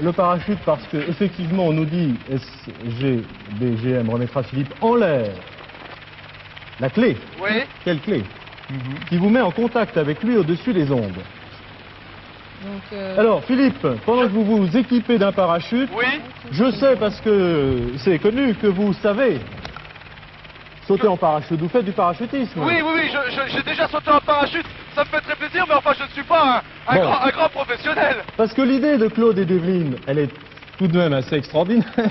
le parachute parce que effectivement on nous dit SGBGM remettra Philippe en l'air. La clé. Oui. Quelle clé? Qui vous met en contact avec lui au-dessus des ondes. Donc, Alors Philippe, pendant que vous vous équipez d'un parachute, Oui. je sais parce que c'est connu que vous savez sauter en parachute. Vous faites du parachutisme? Oui, j'ai déjà sauté en parachute, ça me fait très plaisir, mais enfin je ne suis pas un grand professionnel. Parce que l'idée de Claude et d'Evelyne, elle est tout de même assez extraordinaire.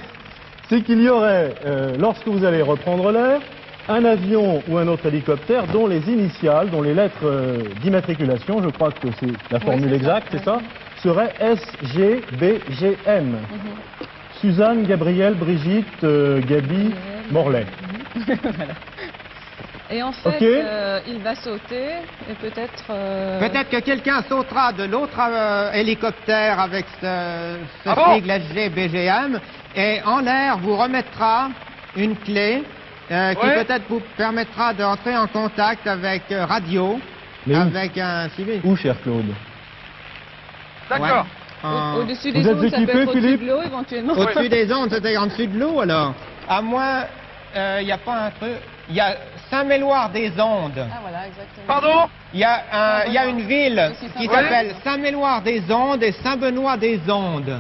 C'est qu'il y aurait, lorsque vous allez reprendre l'air, un avion ou un autre hélicoptère dont les initiales, dont les lettres d'immatriculation, je crois que c'est la formule exacte, c'est ça, serait SGBGM. Suzanne, Gabrielle, Brigitte, Gabi, Morlaix. voilà. Et en fait, il va sauter et peut-être... Peut-être que quelqu'un sautera de l'autre hélicoptère avec ce sigle SGBGM et en l'air vous remettra une clé qui peut-être vous permettra d'entrer en contact avec radio, avec un civil. Où, cher Claude? D'accord. Au-dessus des ondes, ça peut être au-dessus de l'eau éventuellement. Au-dessus des ondes, c'est en dessous de l'eau alors? À moins, il n'y a pas un truc... Il y a Saint-Méloire des Ondes. Ah voilà, exactement. Pardon? Il y a une ville qui s'appelle Saint-Méloire des Ondes et Saint-Benoît des Ondes.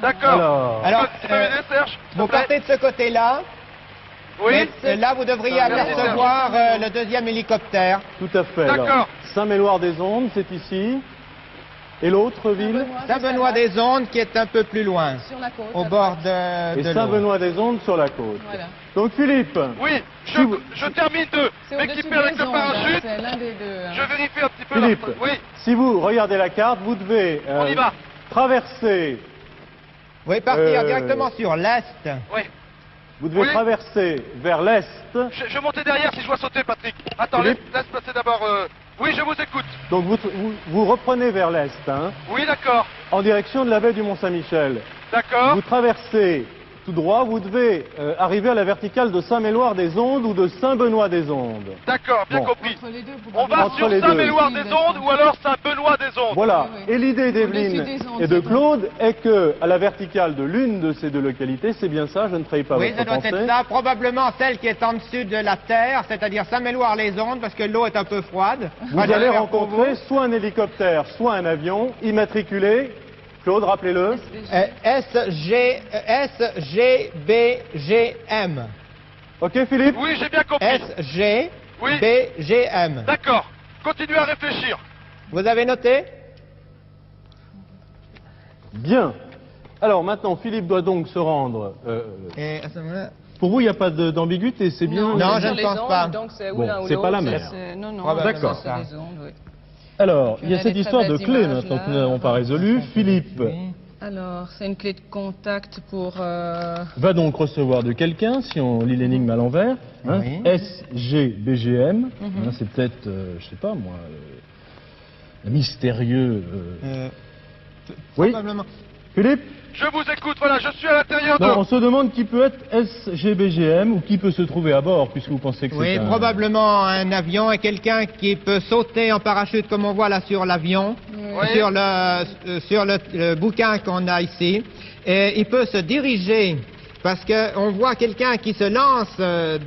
D'accord. Alors, tu peux m'aider, Serge? vous partez de ce côté-là Oui. Et là, vous devriez apercevoir le deuxième hélicoptère. Tout à fait. D'accord. Saint-Méloire-des-Ondes, c'est ici. Et l'autre ville? Saint-Benoît-des-Ondes qui est un peu plus loin, Sur la côte. au bord de Et l'eau. Saint-Benoît-des-Ondes sur la côte. Voilà. Donc Philippe, Oui, je termine de C'est au-dessus m'équiper des avec le ondes, parachute. c'est l'un des deux. Je vérifie un petit peu Philippe, Oui, si vous regardez la carte, vous devez on y va. traverser. Oui, partir directement sur l'est. Oui. Vous devez Oui. traverser vers l'est. Je montais derrière si je dois sauter, Patrick. Attends, Philippe. laisse passer d'abord. Oui, je vous écoute. Donc vous reprenez vers l'est, hein, Oui, d'accord. en direction de la baie du Mont-Saint-Michel. D'accord. Vous traversez tout droit, vous devez arriver à la verticale de Saint-Méloire-des-Ondes ou de Saint-Benoît-des-Ondes. D'accord, bien Bon. compris. Entre les deux, vous On va Entre sur les deux. Saint-Méloire-des-Ondes ou alors Saint-Benoît-des-Ondes. Voilà. Oui, oui. Et l'idée Au-dessus d'Evelyne des ondes, et de c'est bon. Claude est que, à la verticale de l'une de ces deux localités, c'est bien ça, je ne trahis pas Oui, votre ça doit pensée. être ça. Probablement celle qui est en dessus de la terre, c'est-à-dire Saint-Méloire-les-Ondes, parce que l'eau est un peu froide. Vous allez rencontrer soit un hélicoptère, soit un avion immatriculé. Claude, rappelez-le. SGBGM. Ok, Philippe? Oui, j'ai bien compris. SGBGM. D'accord. Continuez à réfléchir. Vous avez noté? Bien. Alors maintenant, Philippe doit donc se rendre. Et à ce moment-là, Pour vous, il n'y a pas d'ambiguïté, c'est bien? Non, c'est je sur ne les pense ondes, pas. Donc c'est ou Bon, l'un ou c'est pas la l'autre, mer. Non, non, D'accord. c'est les ondes, oui. Alors, il y a On a cette des histoire très de belles clé images, maintenant que là. nous n'avons pas résolue. Philippe Alors, c'est une clé de contact pour... va donc recevoir de quelqu'un, si on lit l'énigme à l'envers, hein, Oui. SGBGM, hein, c'est peut-être, je sais pas moi, un mystérieux... Oui, probablement. Philippe? Je vous écoute. Voilà, je suis à l'intérieur Non, on de. se demande qui peut être SGBGM ou qui peut se trouver à bord, puisque vous pensez que Oui, c'est un... probablement un avion et quelqu'un qui peut sauter en parachute comme on voit là sur l'avion, Oui. sur le bouquin qu'on a ici. Et il peut se diriger parce qu'on voit quelqu'un qui se lance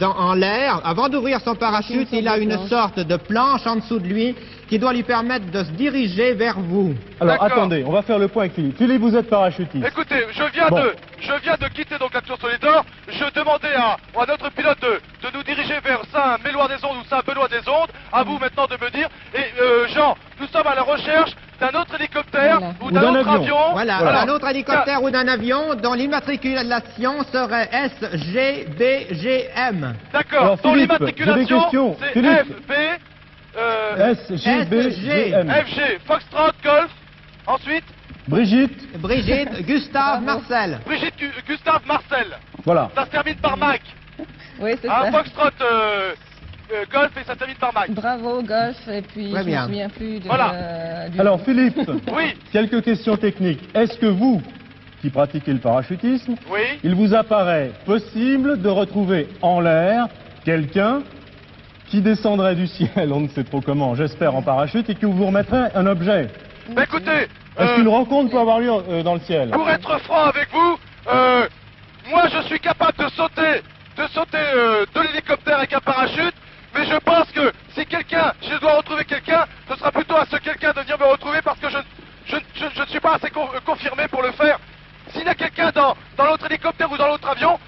en l'air. Avant d'ouvrir son parachute, il a une sorte de planche en dessous de lui qui doit lui permettre de se diriger vers vous. Alors, D'accord. attendez, on va faire le point avec Philippe. Philippe, vous êtes parachutiste. Écoutez, je Bon. viens de quitter donc la tour Solidor. Je demandais à notre pilote de nous diriger vers Saint-Méloire-des-Ondes ou Saint-Benoît-des-Ondes. À vous maintenant de me dire. Et Jean, nous sommes à la recherche d'un autre hélicoptère Voilà. ou d'un autre avion. Voilà, un autre hélicoptère ou d'un avion dont l'immatriculation serait SGBGM. D'accord. Alors, Dont Philippe, j'ai des l'immatriculation, questions. c'est Philippe. FB. SGBGM. FG, Foxtrot, Golf. Ensuite, Brigitte, Brigitte, Gustave, Marcel. Brigitte Gustave Marcel. voilà. Ça se termine par Mac. Oui, c'est Un ça. Foxtrot Golf et ça se termine par Mac. Bravo, Golf, et puis Très je bien. me souviens plus de... Voilà. du... Alors, Philippe, Oui, quelques questions techniques. Est-ce que vous, qui pratiquez le parachutisme, oui. il vous apparaît possible de retrouver en l'air quelqu'un qui descendrait du ciel, on ne sait trop comment, j'espère en parachute, et qui vous remettrait un objet? Bah écoutez, Est-ce qu'une rencontre peut avoir lieu dans le ciel? pour être franc avec vous, moi je suis capable de sauter de l'hélicoptère avec un parachute, mais je pense que si je dois retrouver quelqu'un, ce sera plutôt à ce quelqu'un de venir me retrouver parce que je ne suis pas assez confirmé pour le faire. S'il y a quelqu'un dans l'autre hélicoptère ou dans l'autre avion,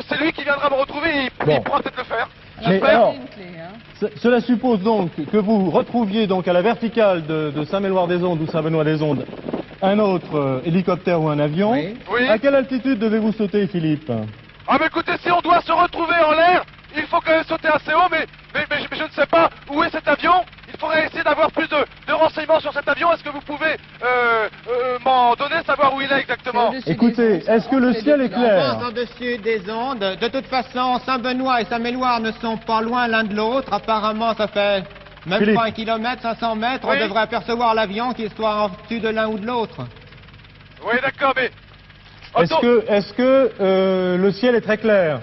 c'est lui qui viendra me retrouver et il Bon. pourra peut-être le faire. Mais J'espère. alors, Une clé, hein. cela suppose donc que vous retrouviez donc à la verticale de Saint-Méloire-des-Ondes ou Saint-Benoît-des-Ondes un autre hélicoptère ou un avion. Oui. Oui. À quelle altitude devez-vous sauter, Philippe? Ah mais écoutez, si on doit se retrouver en l'air, il faut quand même sauter assez haut, mais je ne sais pas où est cet avion. Il faudrait essayer d'avoir plus de renseignements sur cet avion. Est-ce que vous pouvez m'en donner, savoir où il est exactement? C'est au-dessus Écoutez, des ondes, est-ce que le entre les ciel deux est pilotes. clair? En-dessus des ondes. De toute façon, Saint-Benoît et Saint-Méloire ne sont pas loin l'un de l'autre. Apparemment, ça fait même Philippe. pas 1 kilomètre, 500 mètres. Oui. On devrait apercevoir l'avion qui soit en dessus de l'un ou de l'autre. Oui, d'accord, mais... Est-ce que le ciel est très clair?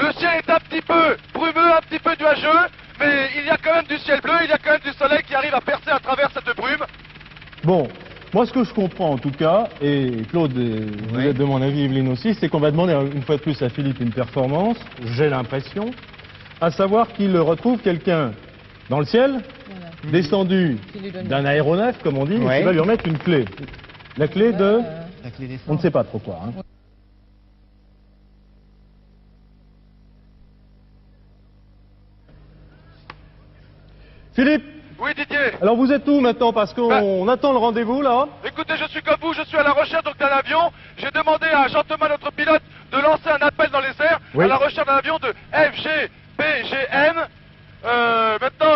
Le ciel est un petit peu brumeux, un petit peu nuageux, mais il y a quand même du ciel bleu, il y a quand même du soleil qui arrive à percer à travers cette brume. Bon, moi ce que je comprends en tout cas, et Claude, vous êtes de mon avis, Evelyne aussi, c'est qu'on va demander une fois de plus à Philippe une performance, j'ai l'impression, à savoir qu'il retrouve quelqu'un dans le ciel, Voilà. descendu Qui lui donne d'un aéronef, comme on dit, et Oui. qui va lui remettre une clé. La clé de... La clé des On ne sait pas trop quoi. Hein. Philippe. Oui, Didier. Alors vous êtes où maintenant? Parce qu'on attend le rendez-vous là. Écoutez, je suis comme vous, je suis à la recherche donc d'un avion. J'ai demandé à Jean-Thomas, notre pilote, de lancer un appel dans les airs à la recherche d'un avion de FGBGM. Maintenant,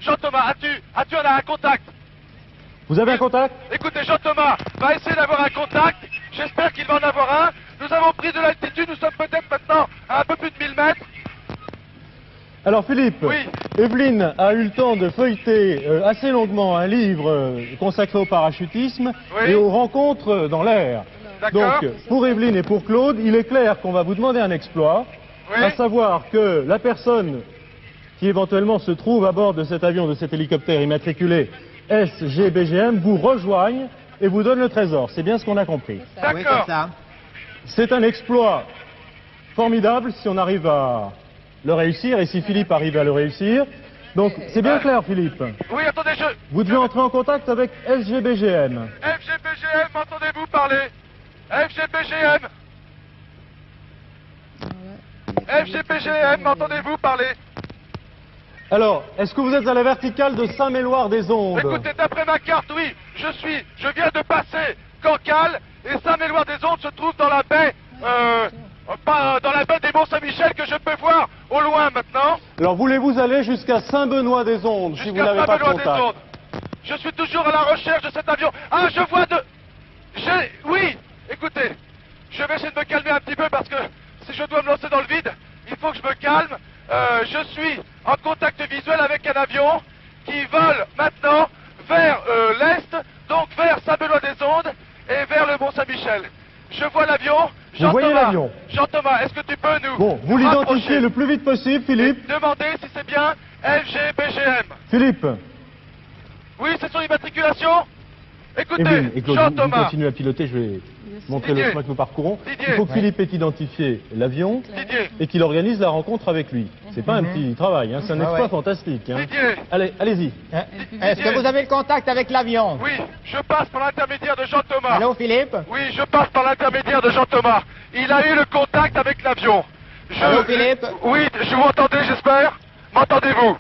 Jean-Thomas, as-tu un contact? Vous avez un contact? Écoutez, Jean-Thomas va essayer d'avoir un contact. J'espère qu'il va en avoir un. Nous avons pris de l'altitude, nous sommes peut-être maintenant à un peu plus de 1000 mètres. Alors Philippe, oui. Evelyne a eu le temps de feuilleter assez longuement un livre consacré au parachutisme et aux rencontres dans l'air. Donc pour Evelyne et pour Claude, il est clair qu'on va vous demander un exploit, à savoir que la personne qui éventuellement se trouve à bord de cet avion, de cet hélicoptère immatriculé SGBGM, vous rejoigne et vous donne le trésor. C'est bien ce qu'on a compris. D'accord. C'est un exploit formidable si on arrive à le réussir et si Philippe arrive à le réussir. Donc c'est bien clair, Philippe. Oui, attendez, vous devez entrer en contact avec SGBGM. FGBGM, m'entendez-vous parler? FGBGM. FGBGM, m'entendez-vous parler? Alors, est-ce que vous êtes à la verticale de Saint-Méloire-des-Ondes? Écoutez, d'après ma carte, oui, je viens de passer Cancale et Saint-Méloire-des-Ondes se trouve dans la baie, dans la baie des Monts-Saint-Michel que je peux voir au loin maintenant. Alors, voulez-vous aller jusqu'à Saint-Benoît-des-Ondes si vous n'avez pas de contact? Je suis toujours à la recherche de cet avion. Ah, je vois oui, écoutez, je vais essayer de me calmer un petit peu parce que si je dois me lancer dans le vide, il faut que je me calme. Je suis en contact visuel avec un avion qui vole maintenant vers l'est, donc vers Saint-Benoît-des-Ondes et vers le Mont-Saint-Michel. Je vois l'avion. Vous voyez l'avion? Jean-Thomas, est-ce que tu peux nous Bon, vous l'identifiez le plus vite possible, Philippe. Demandez si c'est bien FGBGM. Philippe. Oui, c'est son immatriculation. Écoutez, Jean-Thomas. Vous continuez à piloter, je vais montrer le chemin que nous parcourons. Il faut que Philippe ait identifié l'avion et qu'il organise la rencontre avec lui. C'est pas un petit travail, hein, c'est un exploit fantastique. Hein. Allez, allez-y. Est-ce que vous avez le contact avec l'avion? Oui, je passe par l'intermédiaire de Jean-Thomas. Allô, Philippe? Oui, je passe par l'intermédiaire de Jean-Thomas. Il a eu le contact avec l'avion. Allô, Philippe? Oui, je vous entendez, j'espère. M'entendez-vous?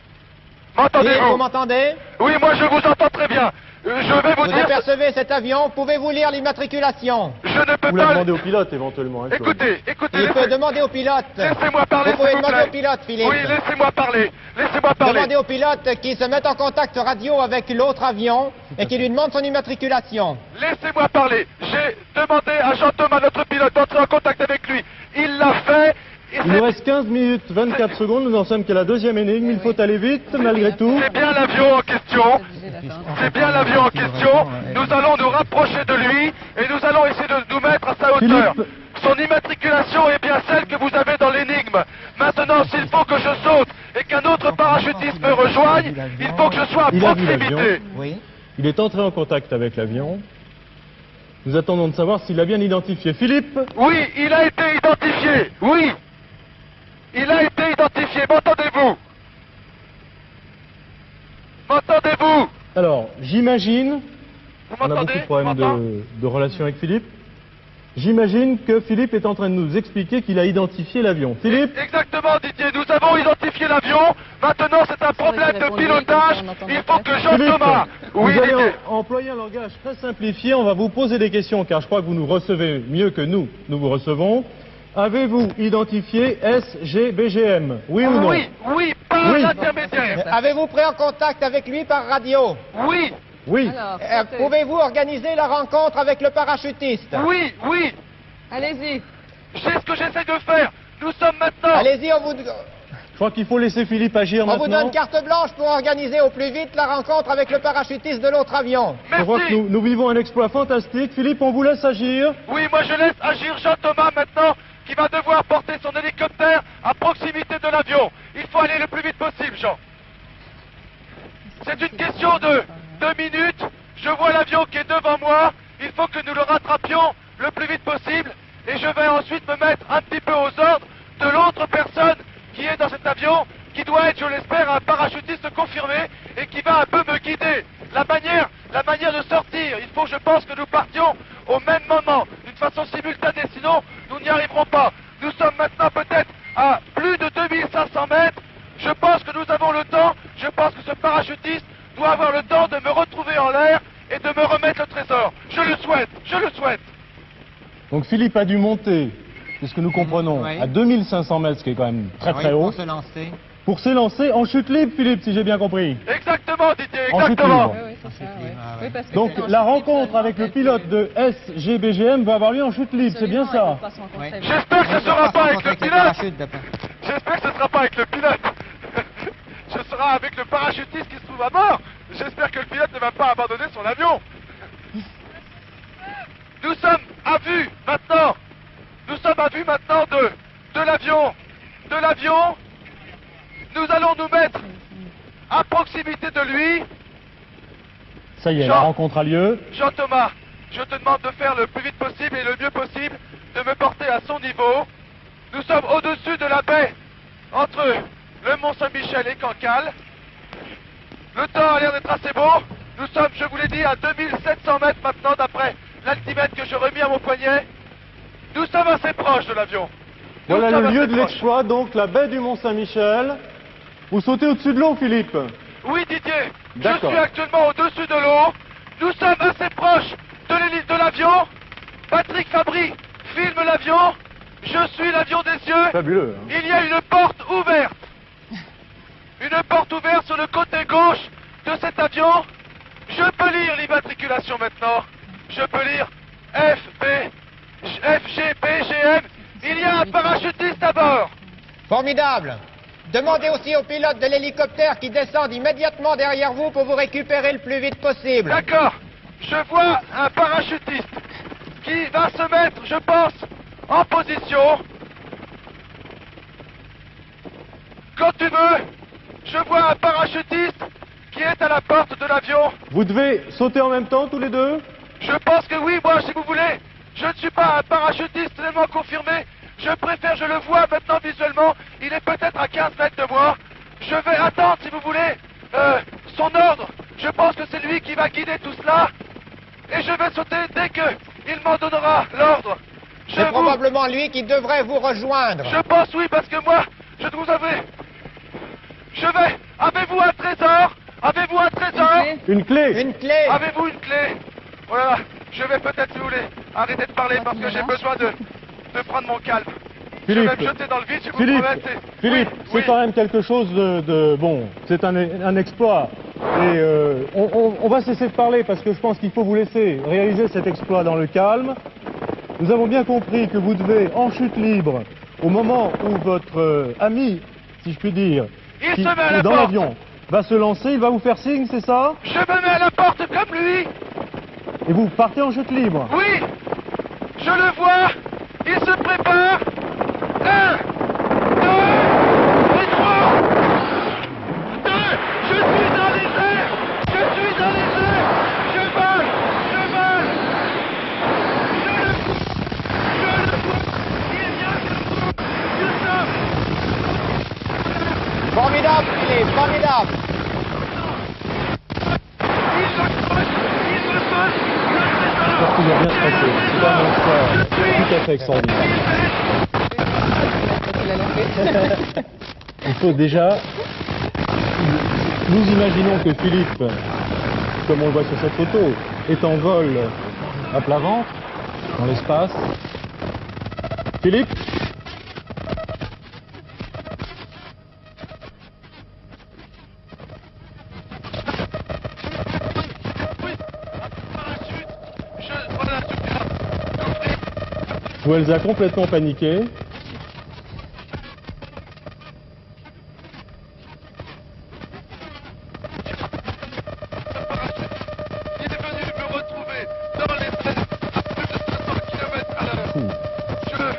M'entendez-vous? Vous m'entendez? Oui, moi je vous entends très bien. Je vais vous dire... Vous apercevez cet avion, pouvez-vous lire l'immatriculation? Je ne peux pas... Vous la demandez au pilote éventuellement. Hein, écoutez. Il peut demander au pilote. Laissez-moi parler, vous pouvez demander au pilote, Philippe. Oui, laissez-moi parler. Demandez au pilote qu'il se mette en contact radio avec l'autre avion et qu'il lui demande son immatriculation. Laissez-moi parler. J'ai demandé à Jean-Thomas, notre pilote, d'entrer en contact avec lui. Il l'a fait. Il nous reste 15 minutes 24 secondes, nous en sommes qu'à la deuxième énigme, il faut aller vite malgré tout. C'est bien l'avion en question, nous allons nous rapprocher de lui et nous allons essayer de nous mettre à sa hauteur. Philippe. Son immatriculation est bien celle que vous avez dans l'énigme. Maintenant, s'il faut que je saute et qu'un autre parachutiste me rejoigne, il faut que je sois à proximité. Il est entré en contact avec l'avion. Nous attendons de savoir s'il a bien identifié. Philippe? Oui, il a été identifié, oui. Il a été identifié, m'entendez-vous? M'entendez-vous? Alors, j'imagine, on a beaucoup de problèmes de relation avec Philippe, j'imagine que Philippe est en train de nous expliquer qu'il a identifié l'avion. Philippe? Exactement, Didier, nous avons identifié l'avion, maintenant c'est un problème de pilotage, il faut que Jean-Thomas... Oui, vous allez employer un langage très simplifié, on va vous poser des questions, car je crois que vous nous recevez mieux que nous vous recevons. Avez-vous identifié SGBGM? Oui ou non? Oui, par l'intermédiaire. Avez-vous pris en contact avec lui par radio? Oui. Pouvez-vous organiser la rencontre avec le parachutiste? Oui. Allez-y. C'est ce que j'essaie de faire. Nous sommes maintenant... Allez-y, Je crois qu'il faut laisser Philippe agir maintenant. On vous donne carte blanche pour organiser au plus vite la rencontre avec le parachutiste de l'autre avion. Merci. Je crois que nous vivons un exploit fantastique. Philippe, on vous laisse agir. Oui, moi je laisse agir Jean-Thomas maintenant, qui va devoir porter son hélicoptère à proximité de l'avion. Il faut aller le plus vite possible, Jean. C'est une question de 2 minutes. Je vois l'avion qui est devant moi. Il faut que nous le rattrapions le plus vite possible. Et je vais ensuite me mettre un petit peu aux ordres de l'autre personne qui est dans cet avion, qui doit être, je l'espère, un parachutiste confirmé et qui va un peu me guider. La manière de sortir, il faut, je pense, que nous partions au même moment, d'une façon simultanée, sinon nous n'y arriverons pas. Nous sommes maintenant peut-être à plus de 2500 mètres. Je pense que nous avons le temps. Je pense que ce Donc Philippe a dû monter, c'est ce que nous comprenons, Oui. à 2500 mètres, ce qui est quand même très Oui, très haut. pour se lancer. Pour s'élancer en chute libre, Philippe, si j'ai bien compris. Exactement, Didier, En chute exactement. libre. Oui, c'est ça, oui. Ah, ouais. Oui, parce que Donc c'est en la chute rencontre libre avec le seulement, pilote de SGBGM va avoir lieu en chute libre, c'est bien absolument, ça? ils vont pas se rencontrer. Oui. J'espère que ce ne sera pas avec le les pilote. parachutes de pain. J'espère que ce ne sera pas avec le pilote. Ce sera avec le parachutiste qui se trouve à bord. J'espère que le pilote ne va pas abandonner son avion. Nous sommes à vue maintenant. Nous sommes à vue maintenant de l'avion. De l'avion. Nous allons nous mettre à proximité de lui. Ça y est, Jean. la rencontre a lieu. Jean-Thomas, je te demande de faire le plus vite possible et le mieux possible, de me porter à son niveau. Nous sommes au-dessus de la baie, entre le Mont-Saint-Michel et Cancale. Le temps a l'air d'être assez beau. Nous sommes, je vous l'ai dit, à 2700 mètres maintenant, d'après l'altimètre que je remis à mon poignet. Nous sommes assez proches de l'avion. Nous Voilà sommes le lieu assez de proches. l'exploit, donc la baie du Mont-Saint-Michel. Vous sautez au-dessus de l'eau, Philippe. Oui, Didier, je D'accord. suis actuellement au-dessus de l'eau. Nous sommes assez proches de l'avion. Patrick Fabry filme l'avion. Je suis l'avion des cieux. Fabuleux. Hein. Il y a une porte ouverte. Une porte ouverte sur le côté gauche de cet avion. Je peux lire l'immatriculation maintenant. Je peux lire FGPGM. Il y a un parachutiste à bord. Formidable. Demandez aussi au pilote de l'hélicoptère qui descende immédiatement derrière vous pour vous récupérer le plus vite possible. D'accord. Je vois un parachutiste qui va se mettre, je pense, en position. Quand tu veux, je vois un parachutiste qui est à la porte de l'avion. Vous devez sauter en même temps, tous les deux? Je pense que oui, moi, si vous voulez. Je ne suis pas un parachutiste tellement confirmé. Je préfère, je le vois maintenant visuellement. Il est peut-être à 15 mètres de moi. Je vais attendre, si vous voulez, son ordre. Je pense que c'est lui qui va guider tout cela. Et je vais sauter dès qu'il m'en donnera l'ordre. C'est probablement lui qui devrait vous rejoindre. Je pense oui, parce que moi, je dois vous avouer. Je vais. Avez-vous un trésor? Avez-vous un trésor? Une clé. Une clé. Avez-vous une clé? Voilà. Je vais peut-être, si vous voulez, arrêter de parler parce que j'ai besoin de prendre mon calme. Philippe, je vais me jeter dans le vide, je vous Philippe, promets. Philippe, Oui, c'est oui. quand même quelque chose bon, c'est un exploit. Et on va cesser de parler parce que je pense qu'il faut vous laisser réaliser cet exploit dans le calme. Nous avons bien compris que vous devez, en chute libre, au moment où votre ami, si je puis dire, Il qui se met à la est dans porte. l'avion, va se lancer, il va vous faire signe, c'est ça? Je me mets à la porte comme lui. Et vous partez en chute libre. Oui. Je le vois. Il se prépare. 1, 2 et 3. 2. Je suis dans les airs. Je suis dans les airs. Je vole. Je vole. Je le vois. Il vient de moi. Nous sommes. Formidable, Philippe, formidable. Il me pose. Il me pose. J'espère qu'il va bien se passer. C'est un exploit tout à fait extraordinaire. Il faut déjà... Nous imaginons que Philippe, comme on le voit sur cette photo, est en vol à plat ventre, dans l'espace. Philippe? Ou elle a complètement paniqué. Il est venu me retrouver dans les airs à plus de 500 km à l'heure.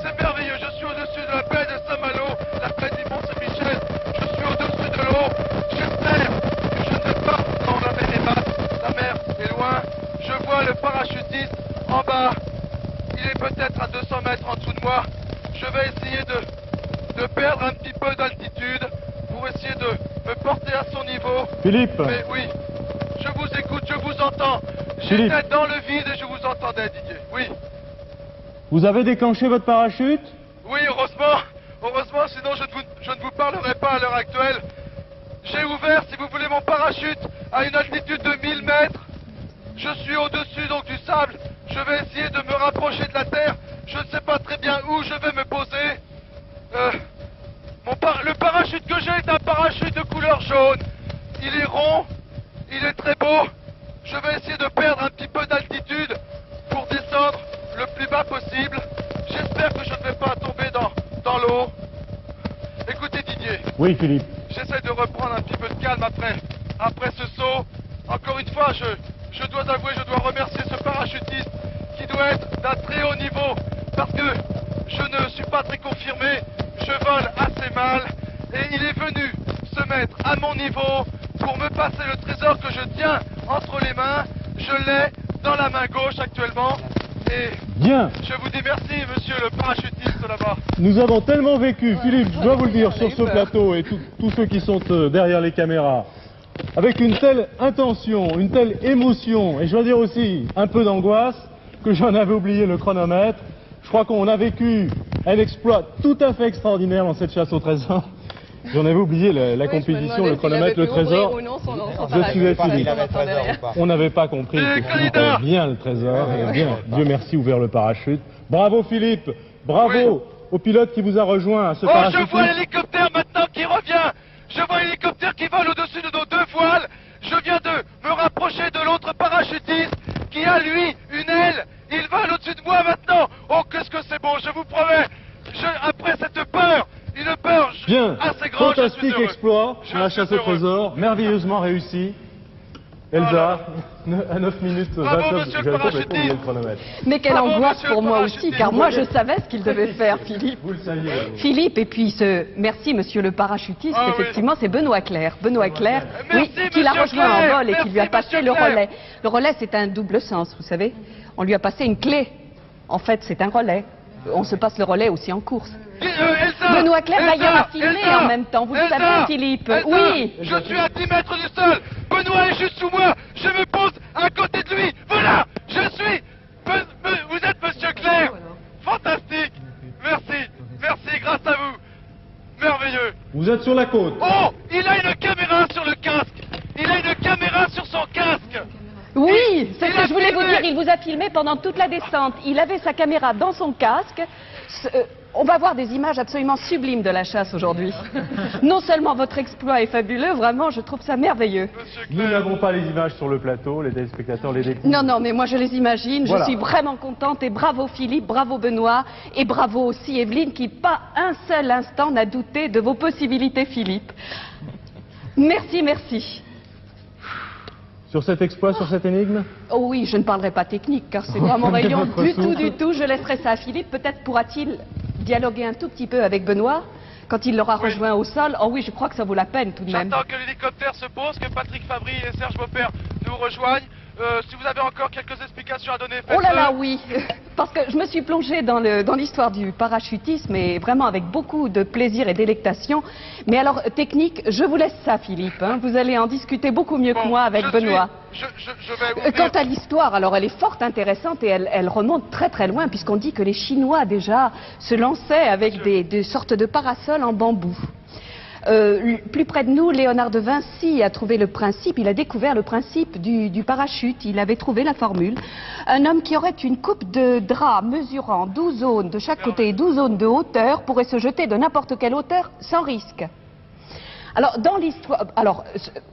C'est merveilleux, je suis au-dessus de la baie de Saint-Malo, la baie du Mont-Saint-Michel. Je suis au-dessus de l'eau. J'espère que je ne vais pas dans la mer est basse. La mer est loin. Je vois le parachutiste en bas. Il est peut-être à 200 mètres en dessous de moi. Je vais essayer de perdre un petit peu d'altitude pour essayer de me porter à son niveau. Philippe, Mais oui, je vous écoute, je vous entends. Philippe. J'étais dans le vide et je vous entendais, Didier. Oui, vous avez déclenché votre parachute? oui, heureusement. Heureusement, sinon je ne vous parlerai pas à l'heure actuelle. J'ai ouvert, si vous voulez, mon parachute à une altitude de 1000 mètres. Je suis au-dessus donc du sable Je vais essayer de me rapprocher de la terre. Je ne sais pas très bien où je vais me poser. Le parachute que j'ai est un parachute de couleur jaune. Il est rond, il est très beau. Je vais essayer de perdre un petit peu d'altitude pour descendre le plus bas possible. J'espère que je ne vais pas tomber dans l'eau. Écoutez Didier. Oui Philippe. J'essaie de reprendre un petit peu de calme après ce saut. Encore une fois, je dois avouer, je dois remercier ce parachutiste qui doit être d'un très haut niveau parce que je ne suis pas très confirmé, je vole assez mal et il est venu se mettre à mon niveau pour me passer le trésor que je tiens entre les mains. Je l'ai dans la main gauche actuellement et bien. Je vous dis merci monsieur le parachutiste là-bas. Nous avons tellement vécu, Philippe, je dois vous le dire, sur ce plateau et tous ceux qui sont derrière les caméras, avec une telle intention, une telle émotion, et je dois dire aussi un peu d'angoisse, que j'en avais oublié le chronomètre. Je crois qu'on a vécu un exploit tout à fait extraordinaire dans cette chasse au trésor. J'en avais oublié la compétition, le chronomètre, le trésor. Je suivais Philippe. On n'avait pas compris que Philippe avait bien le trésor, et bien, Dieu merci, ouvert le parachute. Bravo Philippe, bravo au pilote qui vous a rejoint à ce parachute. Je vois l'hélicoptère maintenant qui revient. Je vois l'hélicoptère qui vole au-dessus de nos deux voiles. Je viens de me rapprocher de l'autre parachutiste qui a, lui, une aile. Il vole au-dessus de moi maintenant. Oh, qu'est-ce que c'est bon, je vous promets. Après cette peur, une peur bien, assez grande, fantastique exploit dans la chasse au trésor, merveilleusement réussi. Elsa, à 9 minutes 29, j'avais complètement oublié le chronomètre. Mais quelle angoisse pour moi aussi, car moi je savais ce qu'il devait faire, Philippe. Vous le saviez. Philippe, et puis merci monsieur le parachutiste, effectivement c'est Benoît Clair. Benoît Clair, oui, qui l'a rejoint en vol et qui lui a passé le relais. Le relais c'est un double sens, vous savez. On lui a passé une clé. En fait c'est un relais. On se passe le relais aussi en course. Benoît Clair d'ailleurs a filmé en même temps, vous le savez Philippe. Oui. Je suis à 10 mètres du sol. Benoît est juste sous moi. Je me pose à côté de lui. Voilà. Je suis. Vous êtes monsieur Clair. Fantastique. Merci. Merci grâce à vous. Merveilleux. Vous êtes sur la côte. Oh, il a une caméra sur le casque. Il a une caméra sur son casque. Oui, c'est ce que je voulais vous dire, il vous a filmé pendant toute la descente. Il avait sa caméra dans son casque. On va voir des images absolument sublimes de la chasse aujourd'hui. Non seulement votre exploit est fabuleux, vraiment, je trouve ça merveilleux. Nous n'avons pas les images sur le plateau, les téléspectateurs les découvrent. Non, mais moi je les imagine, voilà. Je suis vraiment contente et bravo Philippe, bravo Benoît et bravo aussi Evelyne qui pas un seul instant n'a douté de vos possibilités Philippe. Merci, merci. Sur cet exploit, sur cette énigme? Oh oui, je ne parlerai pas technique, car c'est pas mon rayon du tout. Je laisserai ça à Philippe. Peut-être pourra-t-il dialoguer un tout petit peu avec Benoît, quand il l'aura rejoint au sol. Oh oui, je crois que ça vaut la peine tout de même. J'attends que l'hélicoptère se pose, que Patrick Fabry et Serge Beaupère nous rejoignent. Si vous avez encore quelques explications à donner, faites-le. Oh là là, oui. Parce que je me suis plongée dans l'histoire du parachutisme et vraiment avec beaucoup de plaisir et délectation. Mais alors, technique, je vous laisse ça, Philippe. Hein. Vous allez en discuter beaucoup mieux que moi avec Benoît. Quant à l'histoire, alors elle est fort intéressante et elle remonte très très loin puisqu'on dit que les Chinois déjà se lançaient avec des sortes de parasols en bambou. Plus près de nous, Léonard de Vinci a trouvé le principe, il a découvert le principe du parachute, il avait trouvé la formule. Un homme qui aurait une coupe de drap mesurant 12 zones de chaque côté et 12 zones de hauteur pourrait se jeter de n'importe quelle hauteur sans risque. Alors, dans l'histoire,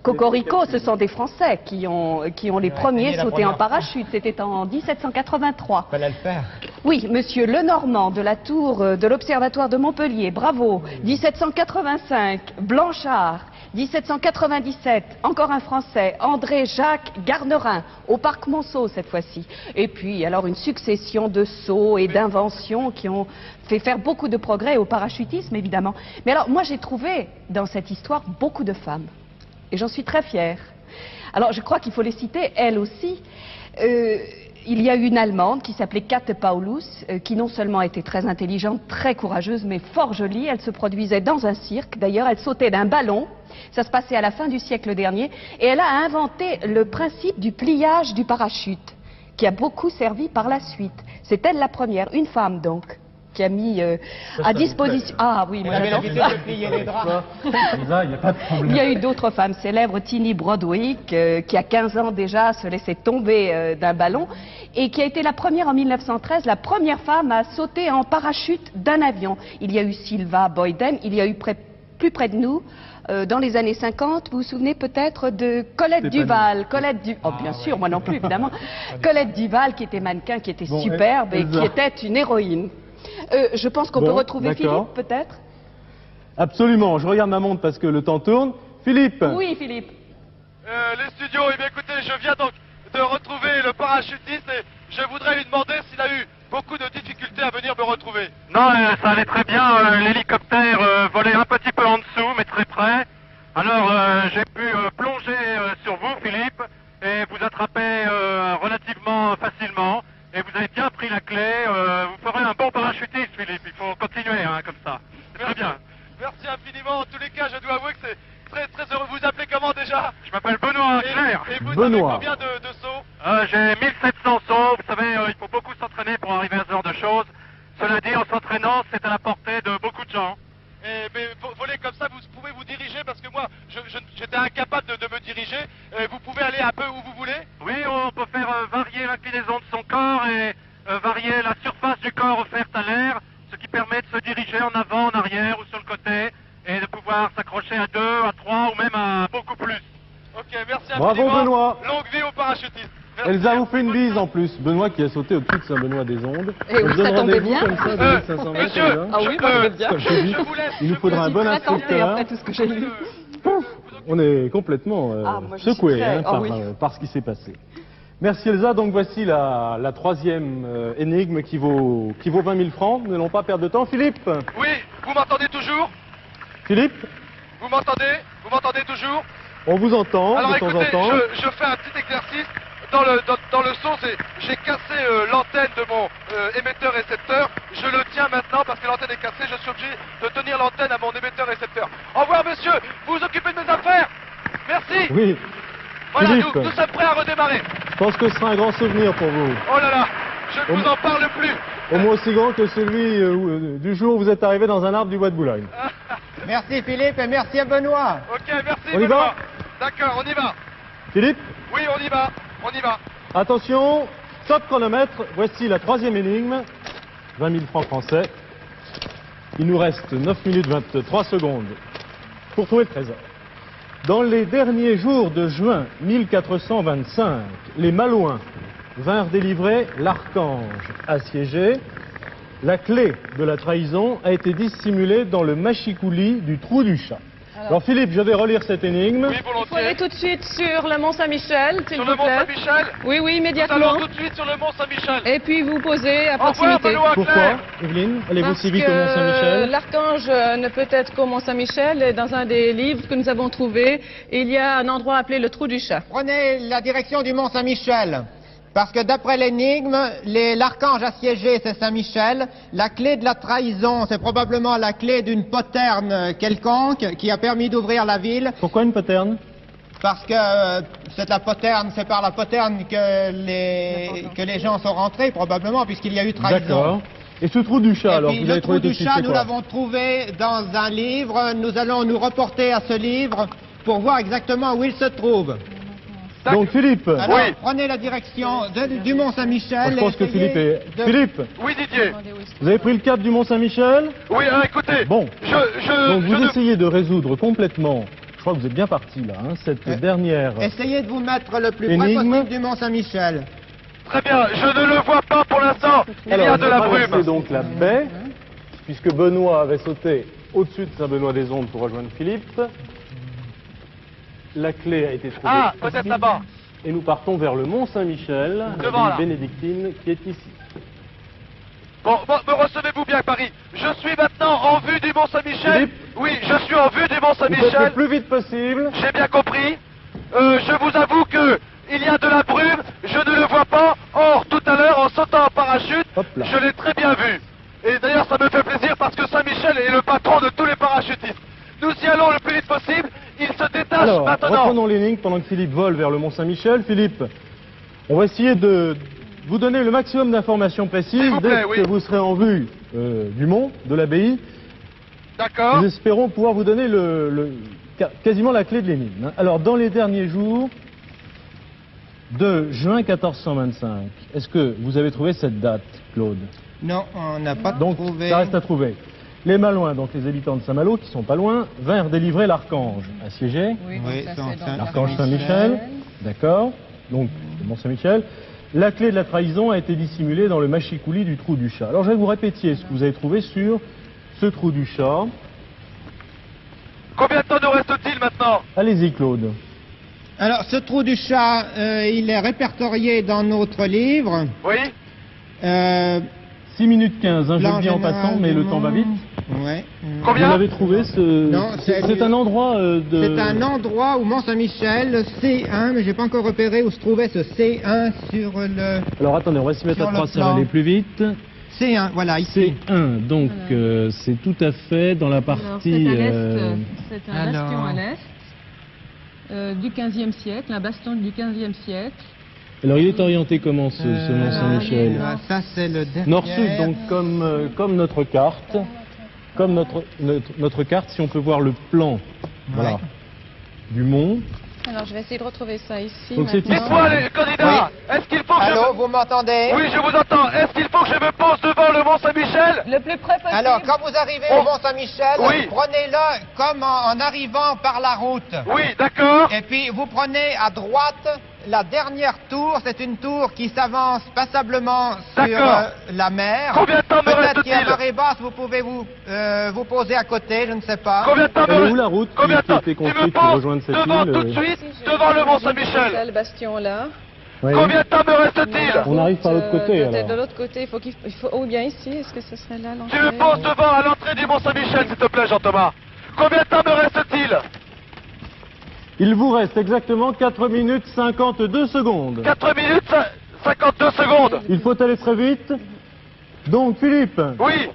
Cocorico, ce sont des Français qui ont les premiers sauté en parachute. C'était en 1783. Fallait le faire. Oui, monsieur Lenormand de la tour de l'Observatoire de Montpellier, bravo. 1785, Blanchard. 1797, encore un Français, André-Jacques Garnerin, au Parc Monceau cette fois-ci. Et puis, alors, une succession de sauts et d'inventions qui ont fait faire beaucoup de progrès au parachutisme, évidemment. Mais alors, moi, j'ai trouvé dans cette histoire beaucoup de femmes. Et j'en suis très fière. Alors, je crois qu'il faut les citer, elles aussi. Il y a eu une Allemande qui s'appelait Käthe Paulus, qui non seulement était très intelligente, très courageuse, mais fort jolie. Elle se produisait dans un cirque. D'ailleurs, elle sautait d'un ballon. Ça se passait à la fin du siècle dernier. Et elle a inventé le principe du pliage du parachute, qui a beaucoup servi par la suite. C'est elle la première, une femme donc. qui a mis à disposition... Ah oui, moi j'adore ça. Plier les draps. Elsa, il n'y a pas de problème. Il y a eu d'autres femmes célèbres, Tini Broderick, qui a 15 ans déjà se laissait tomber d'un ballon, et qui a été la première en 1913, la première femme à sauter en parachute d'un avion. Il y a eu Sylva Boyden, il y a eu plus près de nous, dans les années 50, vous vous souvenez peut-être de Colette Duval. Oh bien sûr, moi non plus évidemment. Colette Duval qui était mannequin, qui était superbe et qui était une héroïne. Je pense qu'on peut retrouver Philippe peut-être. Absolument, je regarde ma montre parce que le temps tourne. Philippe. Oui Philippe. Les studios, eh bien écoutez, je viens donc de retrouver le parachutiste et je voudrais lui demander s'il a eu beaucoup de difficultés à venir me retrouver. Non, ça allait très bien. L'hélicoptère volait un petit peu en dessous, mais très près. Alors, j'ai pu plonger sur vous, Philippe, et vous attraper relativement facilement. Et vous avez bien pris la clé. Vous ferez un bon parachutiste, Philippe. Il faut continuer comme ça. C'est très bien. Merci infiniment. En tous les cas, je dois avouer que c'est très très heureux. Vous appelez comment déjà? Je m'appelle Benoît, Claire. Et vous Benoît. avez combien de sauts? J'ai 1700 sauts. Vous savez, il faut beaucoup s'entraîner pour arriver à ce genre de choses. Cela dit, en s'entraînant, c'est à la portée de beaucoup de gens. Mais voler comme ça, vous pouvez vous diriger parce que moi, j'étais incapable de me diriger. Vous pouvez aller un peu où vous voulez? Oui, on peut faire varier l'inclinaison de son corps et varier la surface du corps offerte à l'air, ce qui permet de se diriger en avant, en arrière ou sur le côté et de pouvoir s'accrocher à 2, à 3 ou même à beaucoup plus. Ok, merci Bravo infiniment. Benoît. Longue vie au parachutiste. Merci. Elsa vous fait une bise en plus. Benoît qui a sauté au-dessus de Saint-Benoît des Ondes. Et oui, ça tombait bien. Comme ça, de 1500 mètres, Monsieur, Elsa. Ah oui, moi je veux bien. Comme je dis, il nous faudra un bon Très tentée instructeur. après tout ce que j'ai lu. On est complètement moi, je suis secoués très- par, oui. par ce qui s'est passé. Merci Elsa. Donc voici la troisième énigme qui vaut 20 000 francs. Nous n'allons pas perdre de temps. Philippe. Oui, vous m'entendez toujours? Philippe, Vous m'entendez? Vous m'entendez toujours? on vous entend Alors de temps écoutez, en temps. je fais un petit exercice. Dans le son, j'ai cassé l'antenne de mon émetteur-récepteur. Je le tiens maintenant parce que l'antenne est cassée. Je suis obligé de tenir l'antenne à mon émetteur-récepteur. Au revoir, monsieur. Vous vous occupez de mes affaires. Merci. Oui, Voilà, Philippe. nous sommes prêts à redémarrer. je pense que ce sera un grand souvenir pour vous. Oh là là, je ne vous en parle plus. Au moins aussi grand que celui du jour où vous êtes arrivé dans un arbre du bois de Boulogne. Merci Philippe et merci à Benoît. Ok, merci. On y Benoît. va? D'accord, on y va. Philippe, Oui, on y va. On y va. attention, stop chronomètre. Voici la troisième énigme. 20 000 francs français. Il nous reste 9 minutes 23 secondes pour trouver le trésor. Dans les derniers jours de juin 1425, les Malouins vinrent délivrer l'archange assiégé. La clé de la trahison a été dissimulée dans le machicoulis du trou du chat. Alors Philippe, je vais relire cette énigme. Oui, Il faut volontiers. aller tout de suite sur le Mont Saint-Michel, s'il Sur vous le Mont plaît. Saint-Michel. Oui, Nous oui, allons immédiatement. tout de suite sur le Mont Saint-Michel. Et puis vous posez à Au revoir, proximité. Benoît. Pourquoi, Claire. Evelyne? Allez-vous Parce si vite au Mont que Saint-Michel? l'archange ne peut être qu'au Mont Saint-Michel. Et dans un des livres que nous avons trouvé, il y a un endroit appelé le Trou du Chat. Prenez la direction du Mont Saint-Michel. Parce que d'après l'énigme, l'archange assiégé, c'est Saint-Michel. La clé de la trahison, c'est probablement la clé d'une poterne quelconque qui a permis d'ouvrir la ville. Pourquoi une poterne? Parce que c'est par la poterne que les gens sont rentrés, probablement, puisqu'il y a eu trahison. D'accord. Et ce trou du chat, Et alors, puis vous le l'avez trouvé trou tout de du suite, chat, c'est nous quoi? l'avons trouvé dans un livre. Nous allons nous reporter à ce livre pour voir exactement où il se trouve. Donc Philippe, Alors, Oui. prenez la direction du Mont Saint-Michel. moi, je pense que et essayez Philippe est... de- Philippe, Oui, Didier. vous avez pris le cap du Mont Saint-Michel? Oui, écoutez. Bon. Donc Je vous ne- essayez de résoudre complètement, je crois que vous êtes bien parti là, hein, cette dernière... Essayez de vous mettre le plus près Énigme. possible du Mont Saint-Michel. Très bien, je ne le vois pas pour l'instant. Il y a Alors, de la on va traverser brume. donc la baie, puisque Benoît avait sauté au-dessus de Saint-Benoît des Ondes pour rejoindre Philippe. La clé a été trouvée Ah, ici. peut-être là-bas. Et nous partons vers le Mont Saint-Michel, Devant, là. l'abbaye bénédictine qui est ici. Bon, me recevez-vous bien, Paris. Je suis maintenant en vue du Mont Saint-Michel. Philippe. Oui, je suis en vue du Mont Vous faites le Saint-Michel. plus vite possible. J'ai bien compris. Je vous avoue que il y a de la brume. Je ne le vois pas. Or, tout à l'heure, en sautant en parachute, Hop là. je l'ai très bien vu. Et d'ailleurs, ça me fait plaisir parce que Saint-Michel est le patron de tous les parachutistes. Nous y allons le plus vite possible. Il se détache Alors, maintenant. reprenons les lignes pendant que Philippe vole vers le Mont Saint-Michel. Philippe, on va essayer de vous donner le maximum d'informations précises dès que vous serez en vue du mont, de l'abbaye. D'accord. Nous espérons pouvoir vous donner quasiment la clé de l'énigme. Alors, dans les derniers jours de juin 1425, est-ce que vous avez trouvé cette date, Claude? Non, on n'a pas donc, trouvé. Ça reste à trouver. Les Malouins, donc les habitants de Saint-Malo, qui sont pas loin, vinrent délivrer l'archange assiégé. Oui, L'archange Saint-Michel. D'accord. Donc, le Mont Saint-Michel. La clé de la trahison a été dissimulée dans le machicoulis du trou du chat. Alors, je vais vous répéter ce que vous avez trouvé sur ce trou du chat. Combien de temps nous reste-t-il maintenant? Allez-y, Claude. Alors, ce trou du chat, il est répertorié dans notre livre. Oui. 6 minutes 15, hein, je le dis en passant, mais le temps va vite. Ouais. Combien? Vous l'avez trouvé, c'est un endroit C'est un endroit où Mont-Saint-Michel, C1, mais j'ai pas encore repéré où se trouvait ce C1 sur le... Alors attendez, on va s'y mettre à 3, ça va aller plus vite. C1, voilà, ici. C1, donc c'est tout à fait dans la partie... C'est un bastion à l'est du XVe siècle, un bastion du XVe siècle. Alors il est orienté comment ce Mont Saint-Michel? Ça c'est le dernier. Nord-sud, donc comme notre carte. Comme notre carte, si on peut voir le plan voilà, du mont. Alors je vais essayer de retrouver ça ici. Donc c'est dites-moi les candidats, est-ce qu'il faut que Allô, vous m'entendez? Oui, je vous entends. Est-ce qu'il faut que je me pose devant le Mont Saint-Michel? Le plus près possible. Alors, quand vous arrivez au Mont Saint-Michel, prenez-le comme en arrivant par la route. Oui, d'accord. Et puis, vous prenez à droite la dernière tour. C'est une tour qui s'avance passablement sur la mer. Combien de temps me reste-t-il? Peut-être qu'il y a marée basse, vous pouvez vous poser à côté, je ne sais pas. Combien de temps me où la route Combien de temps? qui était Je me construite pour pose rejoindre cette devant île tout de suite, devant le Mont Saint-Michel. Le bastion là. Oui. Combien de temps me reste-t-il? On arrive par l'autre côté, peut-être alors. de l'autre côté, il faut ou bien ici, est-ce que ce serait là l'entrée? Tu me poses devant à l'entrée du Mont Saint-Michel, s'il te plaît, Jean-Thomas. Combien de temps me reste-t-il? Il vous reste exactement 4 minutes 52 secondes. 4 minutes 52 secondes. Il faut aller très vite. Donc, Philippe. Oui.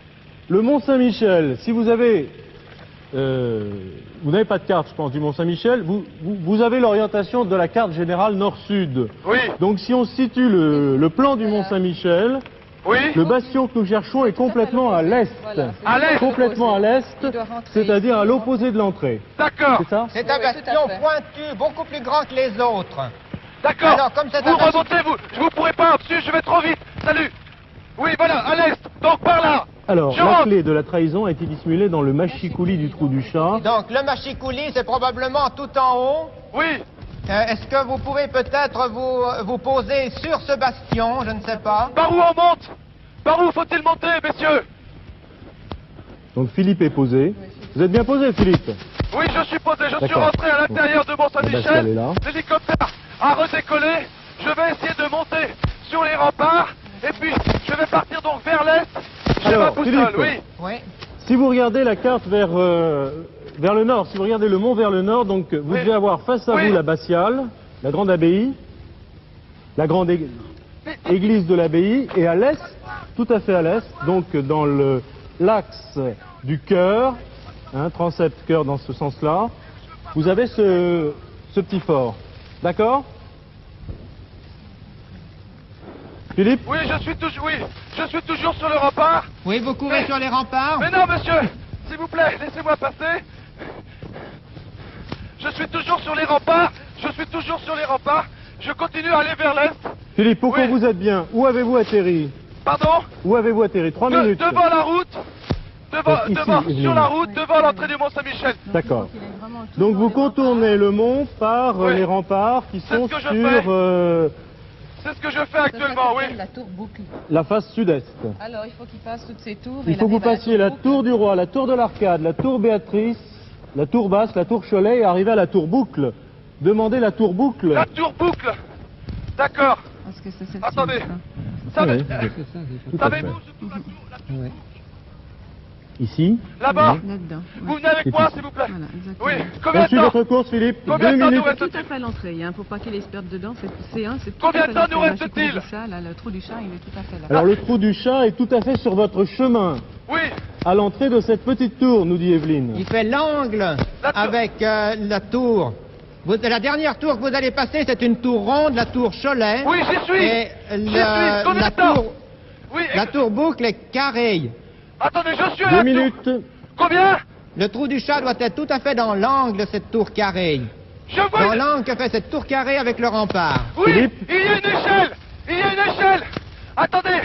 Le Mont Saint-Michel, si vous avez... vous n'avez pas de carte, je pense, du Mont Saint-Michel. Vous avez l'orientation de la carte générale nord-sud. Oui. Donc, si on situe le plan du Mont Saint-Michel... Oui. Le bastion que nous cherchons est complètement à l'est. Voilà, à l'est. Complètement à l'est, c'est-à-dire à l'opposé de l'entrée. D'accord. C'est ça? C'est un bastion pointu, beaucoup plus grand que les autres. D'accord. Alors, comme c'est vous remontez, je vous pourrez pas au-dessus, je vais trop vite. Salut. Oui, voilà, à l'est. Donc par là. Alors, la clé de la trahison a été dissimulée dans le machicoulis du trou du chat. Donc, le machicoulis, c'est probablement tout en haut. Oui. Est-ce que vous pouvez peut-être vous poser sur ce bastion, je ne sais pas. Par où on monte? Par où faut-il monter, messieurs? Donc Philippe est posé. Vous êtes bien posé, Philippe? Oui, je suis posé, je suis rentré à l'intérieur de Mont-Saint-Michel. L'hélicoptère a redécollé. Je vais essayer de monter sur les remparts. Et puis, je vais partir donc vers l'est. J'ai ma boussole, Philippe, oui. Si vous regardez la carte vers le nord, si vous regardez le mont vers le nord, donc vous devez avoir face à vous l'abbatiale, la grande abbaye, la grande église de l'abbaye, et à l'est, tout à fait à l'est, donc dans l'axe du chœur, transept chœur dans ce sens-là, vous avez ce petit fort. D'accord? Philippe? Oui, je suis toujours sur le rempart. Oui, vous courez sur les remparts? Mais non, monsieur, s'il vous plaît, laissez-moi passer. Je suis toujours sur les remparts. Je continue à aller vers l'est. Philippe, pour que vous êtes bien, où avez-vous atterri? Pardon? Où avez-vous atterri? 3 minutes. Devant la route. Sur la route, devant l'entrée du Mont Saint-Michel. D'accord. Donc vous contournez le mont par les remparts qui sont sur... C'est ce que je fais actuellement, oui. La tour boucle. La face sud-est. Alors il faut qu'il passe toutes ces tours. Il faut que vous passiez la tour du Roi, la tour de l'Arcade, la tour Béatrice, la tour basse, la tour Cholet et arriver à la tour boucle. Demandez la tour boucle. La tour boucle. D'accord. Parce que c'est celle-ci. Attendez. Savez-vous la tour? Ici. Là-bas. Là-dedans. Vous venez avec moi, s'il vous plaît. Voilà, exactement. Oui. Combien de temps? votre course, Philippe. Combien 2 de temps minutes. nous C'est tout à fait à l'entrée, il faut pas qu'il se perde dedans. C'est C1, c'est tout Combien à fait de temps nous l'entrée. reste-t-il? Le trou du chat, il est tout à fait là. Alors le trou du chat est tout à fait sur votre chemin. Oui. À l'entrée de cette petite tour, nous dit Evelyne. Il fait l'angle avec la tour La dernière tour que vous allez passer, c'est une tour ronde, la tour Cholet. Oui, j'y suis. Et Combien de temps? Oui. La tour boucle est carrée. Attendez, je suis à 2 la minutes. tour. Combien? Le trou du chat doit être tout à fait dans l'angle de cette tour carrée. Je vois Dans l'angle que fait cette tour carrée avec le rempart. Oui, Philippe. il y a une échelle. Il y a une échelle. Attendez,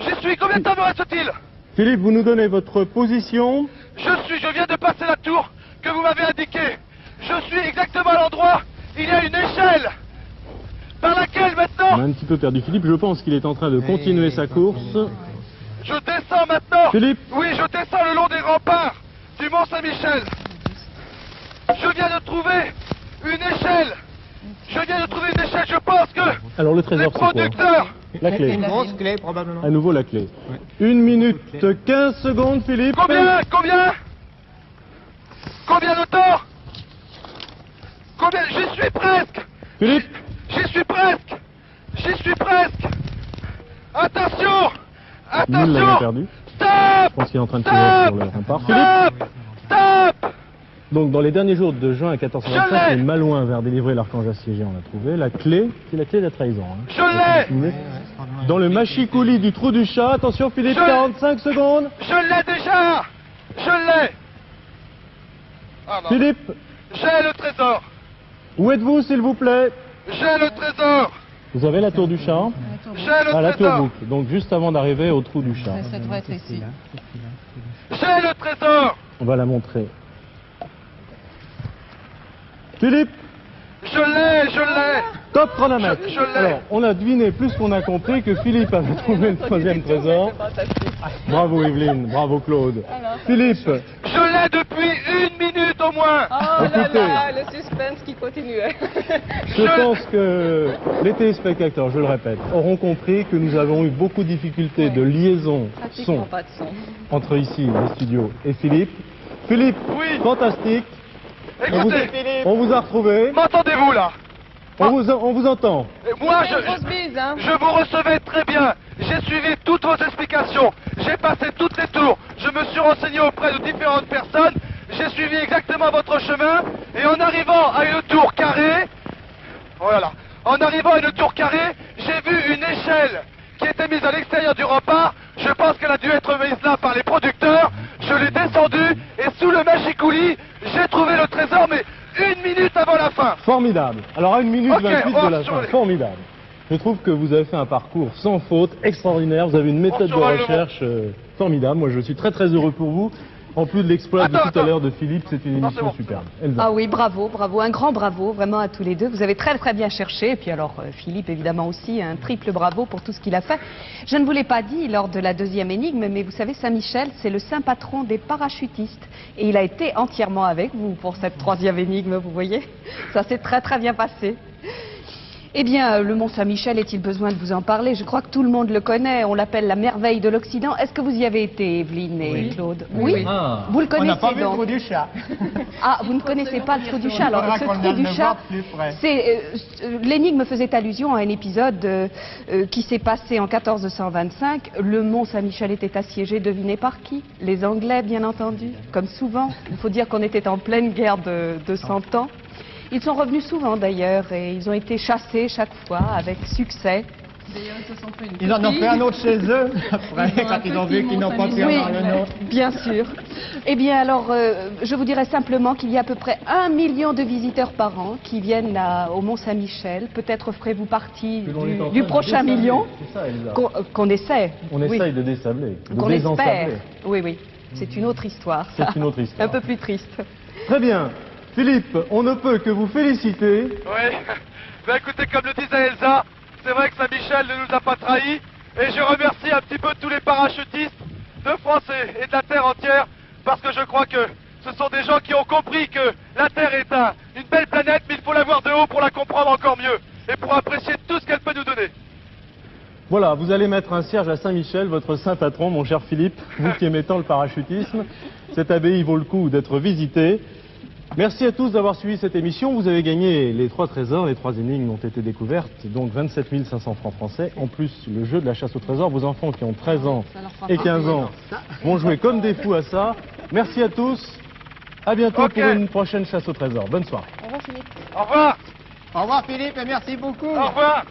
j'y suis. Combien de temps me reste-t-il? Philippe, vous nous donnez votre position. Je viens de passer la tour que vous m'avez indiquée. Je suis exactement à l'endroit. Il y a une échelle. Par laquelle On a maintenant? un petit peu perdu Philippe. Je pense qu'il est en train de continuer sa course. Je descends maintenant. Philippe. Oui, je descends le long des remparts du Mont-Saint-Michel. Je viens de trouver une échelle. Je pense que Alors le les trésor, c'est quoi? producteurs... La clé. Une grosse clé, probablement. À nouveau la clé. 1 minute 15 secondes, Philippe. Combien de temps? J'y suis presque. Philippe. J'y suis presque. Attention. Nul l'avait perdu. Je Stop. pense qu'il est en train de tirer sur le rempart. Philippe. Stop. Donc dans les derniers jours de juin à Je 1425, l'ai. les Malouins vers délivrer l'archange assiégé, on l'a trouvé. La clé, c'est la clé de la trahison. Hein. Je l'ai. Dans le machicoulis du trou du chat, attention Philippe, Je- 45 secondes. Je l'ai déjà. Ah non. Philippe, J'ai le trésor. où êtes-vous s'il vous plaît? J'ai le trésor. Vous avez la tour du chat. J'ai le La tour trésor. boucle, donc juste avant d'arriver au trou du chat. Ça devrait être ici. J'ai le trésor. On va la montrer. Philippe, Je l'ai. top chronomètre. Je l'ai. Alors, on a deviné plus qu'on a compris que Philippe avait trouvé le troisième trésor. Bravo Evelyne, bravo Claude. Philippe, Je l'ai depuis 1 minute au moins. Oh Écoutez. le suspense qui continuait. je pense que les téléspectateurs, je le répète, auront compris que nous avons eu beaucoup de difficultés de liaison son Pas de son. entre ici, les studios, et Philippe. Philippe, Oui. fantastique. Écoutez, On vous a retrouvé. m'entendez-vous là? On vous entend. Et moi, C'est une grosse bise, hein. je vous recevais très bien. J'ai suivi toutes vos explications. J'ai passé toutes les tours. Je me suis renseigné auprès de différentes personnes. J'ai suivi exactement votre chemin. Et en arrivant à une tour carrée, voilà. En arrivant à une tour carrée, j'ai vu une échelle qui était mise à l'extérieur du rempart. Je pense qu'elle a dû être mise là par les producteurs. Je l'ai descendue et sous le machicoulis, j'ai trouvé le trésor, mais 1 minute avant la fin. Formidable. Alors à 1 minute Ok, 28 on de la sur fin, les- formidable. Je trouve que vous avez fait un parcours sans faute, extraordinaire. Vous avez une méthode de survole le recherche formidable. Moi, je suis très très heureux pour vous. En plus de l'exploit de Attends, tout à attends. l'heure de Philippe, c'est une Non, émission c'est bon. superbe. Elsa. Ah oui, bravo, un grand bravo vraiment à tous les deux. Vous avez très très bien cherché. Et puis alors Philippe évidemment aussi, un triple bravo pour tout ce qu'il a fait. Je ne vous l'ai pas dit lors de la deuxième énigme, mais vous savez, Saint-Michel, c'est le saint patron des parachutistes. Et il a été entièrement avec vous pour cette troisième énigme, vous voyez. Ça s'est très très bien passé. Eh bien, le Mont Saint-Michel, est-il besoin de vous en parler? Je crois que tout le monde le connaît. On l'appelle la merveille de l'Occident. Est-ce que vous y avez été, Evelyne et Claude? Oui. Ah. Vous le On n'a connaissez pas vu le donc? trou du chat. Ah, vous ne connaissez pas le trou du chat. Alors, faudra ce qu'on trou vienne du le chat, voir plus près. l'énigme faisait allusion à un épisode qui s'est passé en 1425. Le Mont Saint-Michel était assiégé, devinez par qui? Les Anglais, bien entendu, comme souvent. Il faut dire qu'on était en pleine guerre de 100 ans. Ils sont revenus souvent d'ailleurs et ils ont été chassés chaque fois avec succès. D'ailleurs, ils se sont fait une Ils en ont copie. fait un autre chez eux, après, Ils ont quand un ils ont petit vu qu'ils n'ont pas pu Mont-Saint-Michel. avoir le nôtre. Bien sûr. Eh bien alors, je vous dirais simplement qu'il y a à peu près 1 million de visiteurs par an qui viennent au Mont Saint-Michel. Peut-être ferez-vous partie Que l'on est en train du de prochain désabler. million C'est ça, Elsa. qu'on essaie. On Oui. essaye de désabler, de Qu'on espère. désensabler. Oui, oui. C'est une autre histoire. ça. C'est une autre histoire. Un peu plus triste. Très bien. Philippe, on ne peut que vous féliciter. Oui. Ben écoutez, comme le disait Elsa, c'est vrai que Saint-Michel ne nous a pas trahis. Et je remercie un petit peu tous les parachutistes de France et de la Terre entière, parce que je crois que ce sont des gens qui ont compris que la Terre est une belle planète, mais il faut la voir de haut pour la comprendre encore mieux et pour apprécier tout ce qu'elle peut nous donner. Voilà, vous allez mettre un cierge à Saint-Michel, votre saint patron, mon cher Philippe, vous qui aimez tant le parachutisme. Cette abbaye vaut le coup d'être visitée. Merci à tous d'avoir suivi cette émission. Vous avez gagné les 3 trésors, les 3 énigmes ont été découvertes, donc 27 500 francs français. En plus, le jeu de la chasse au trésor, vos enfants qui ont 13 ans et 15 ans vont jouer comme des fous à ça. Merci à tous. À bientôt Ok. pour une prochaine chasse au trésor. Bonne soirée. Philippe. Au revoir. Au revoir Philippe et merci beaucoup. Au revoir.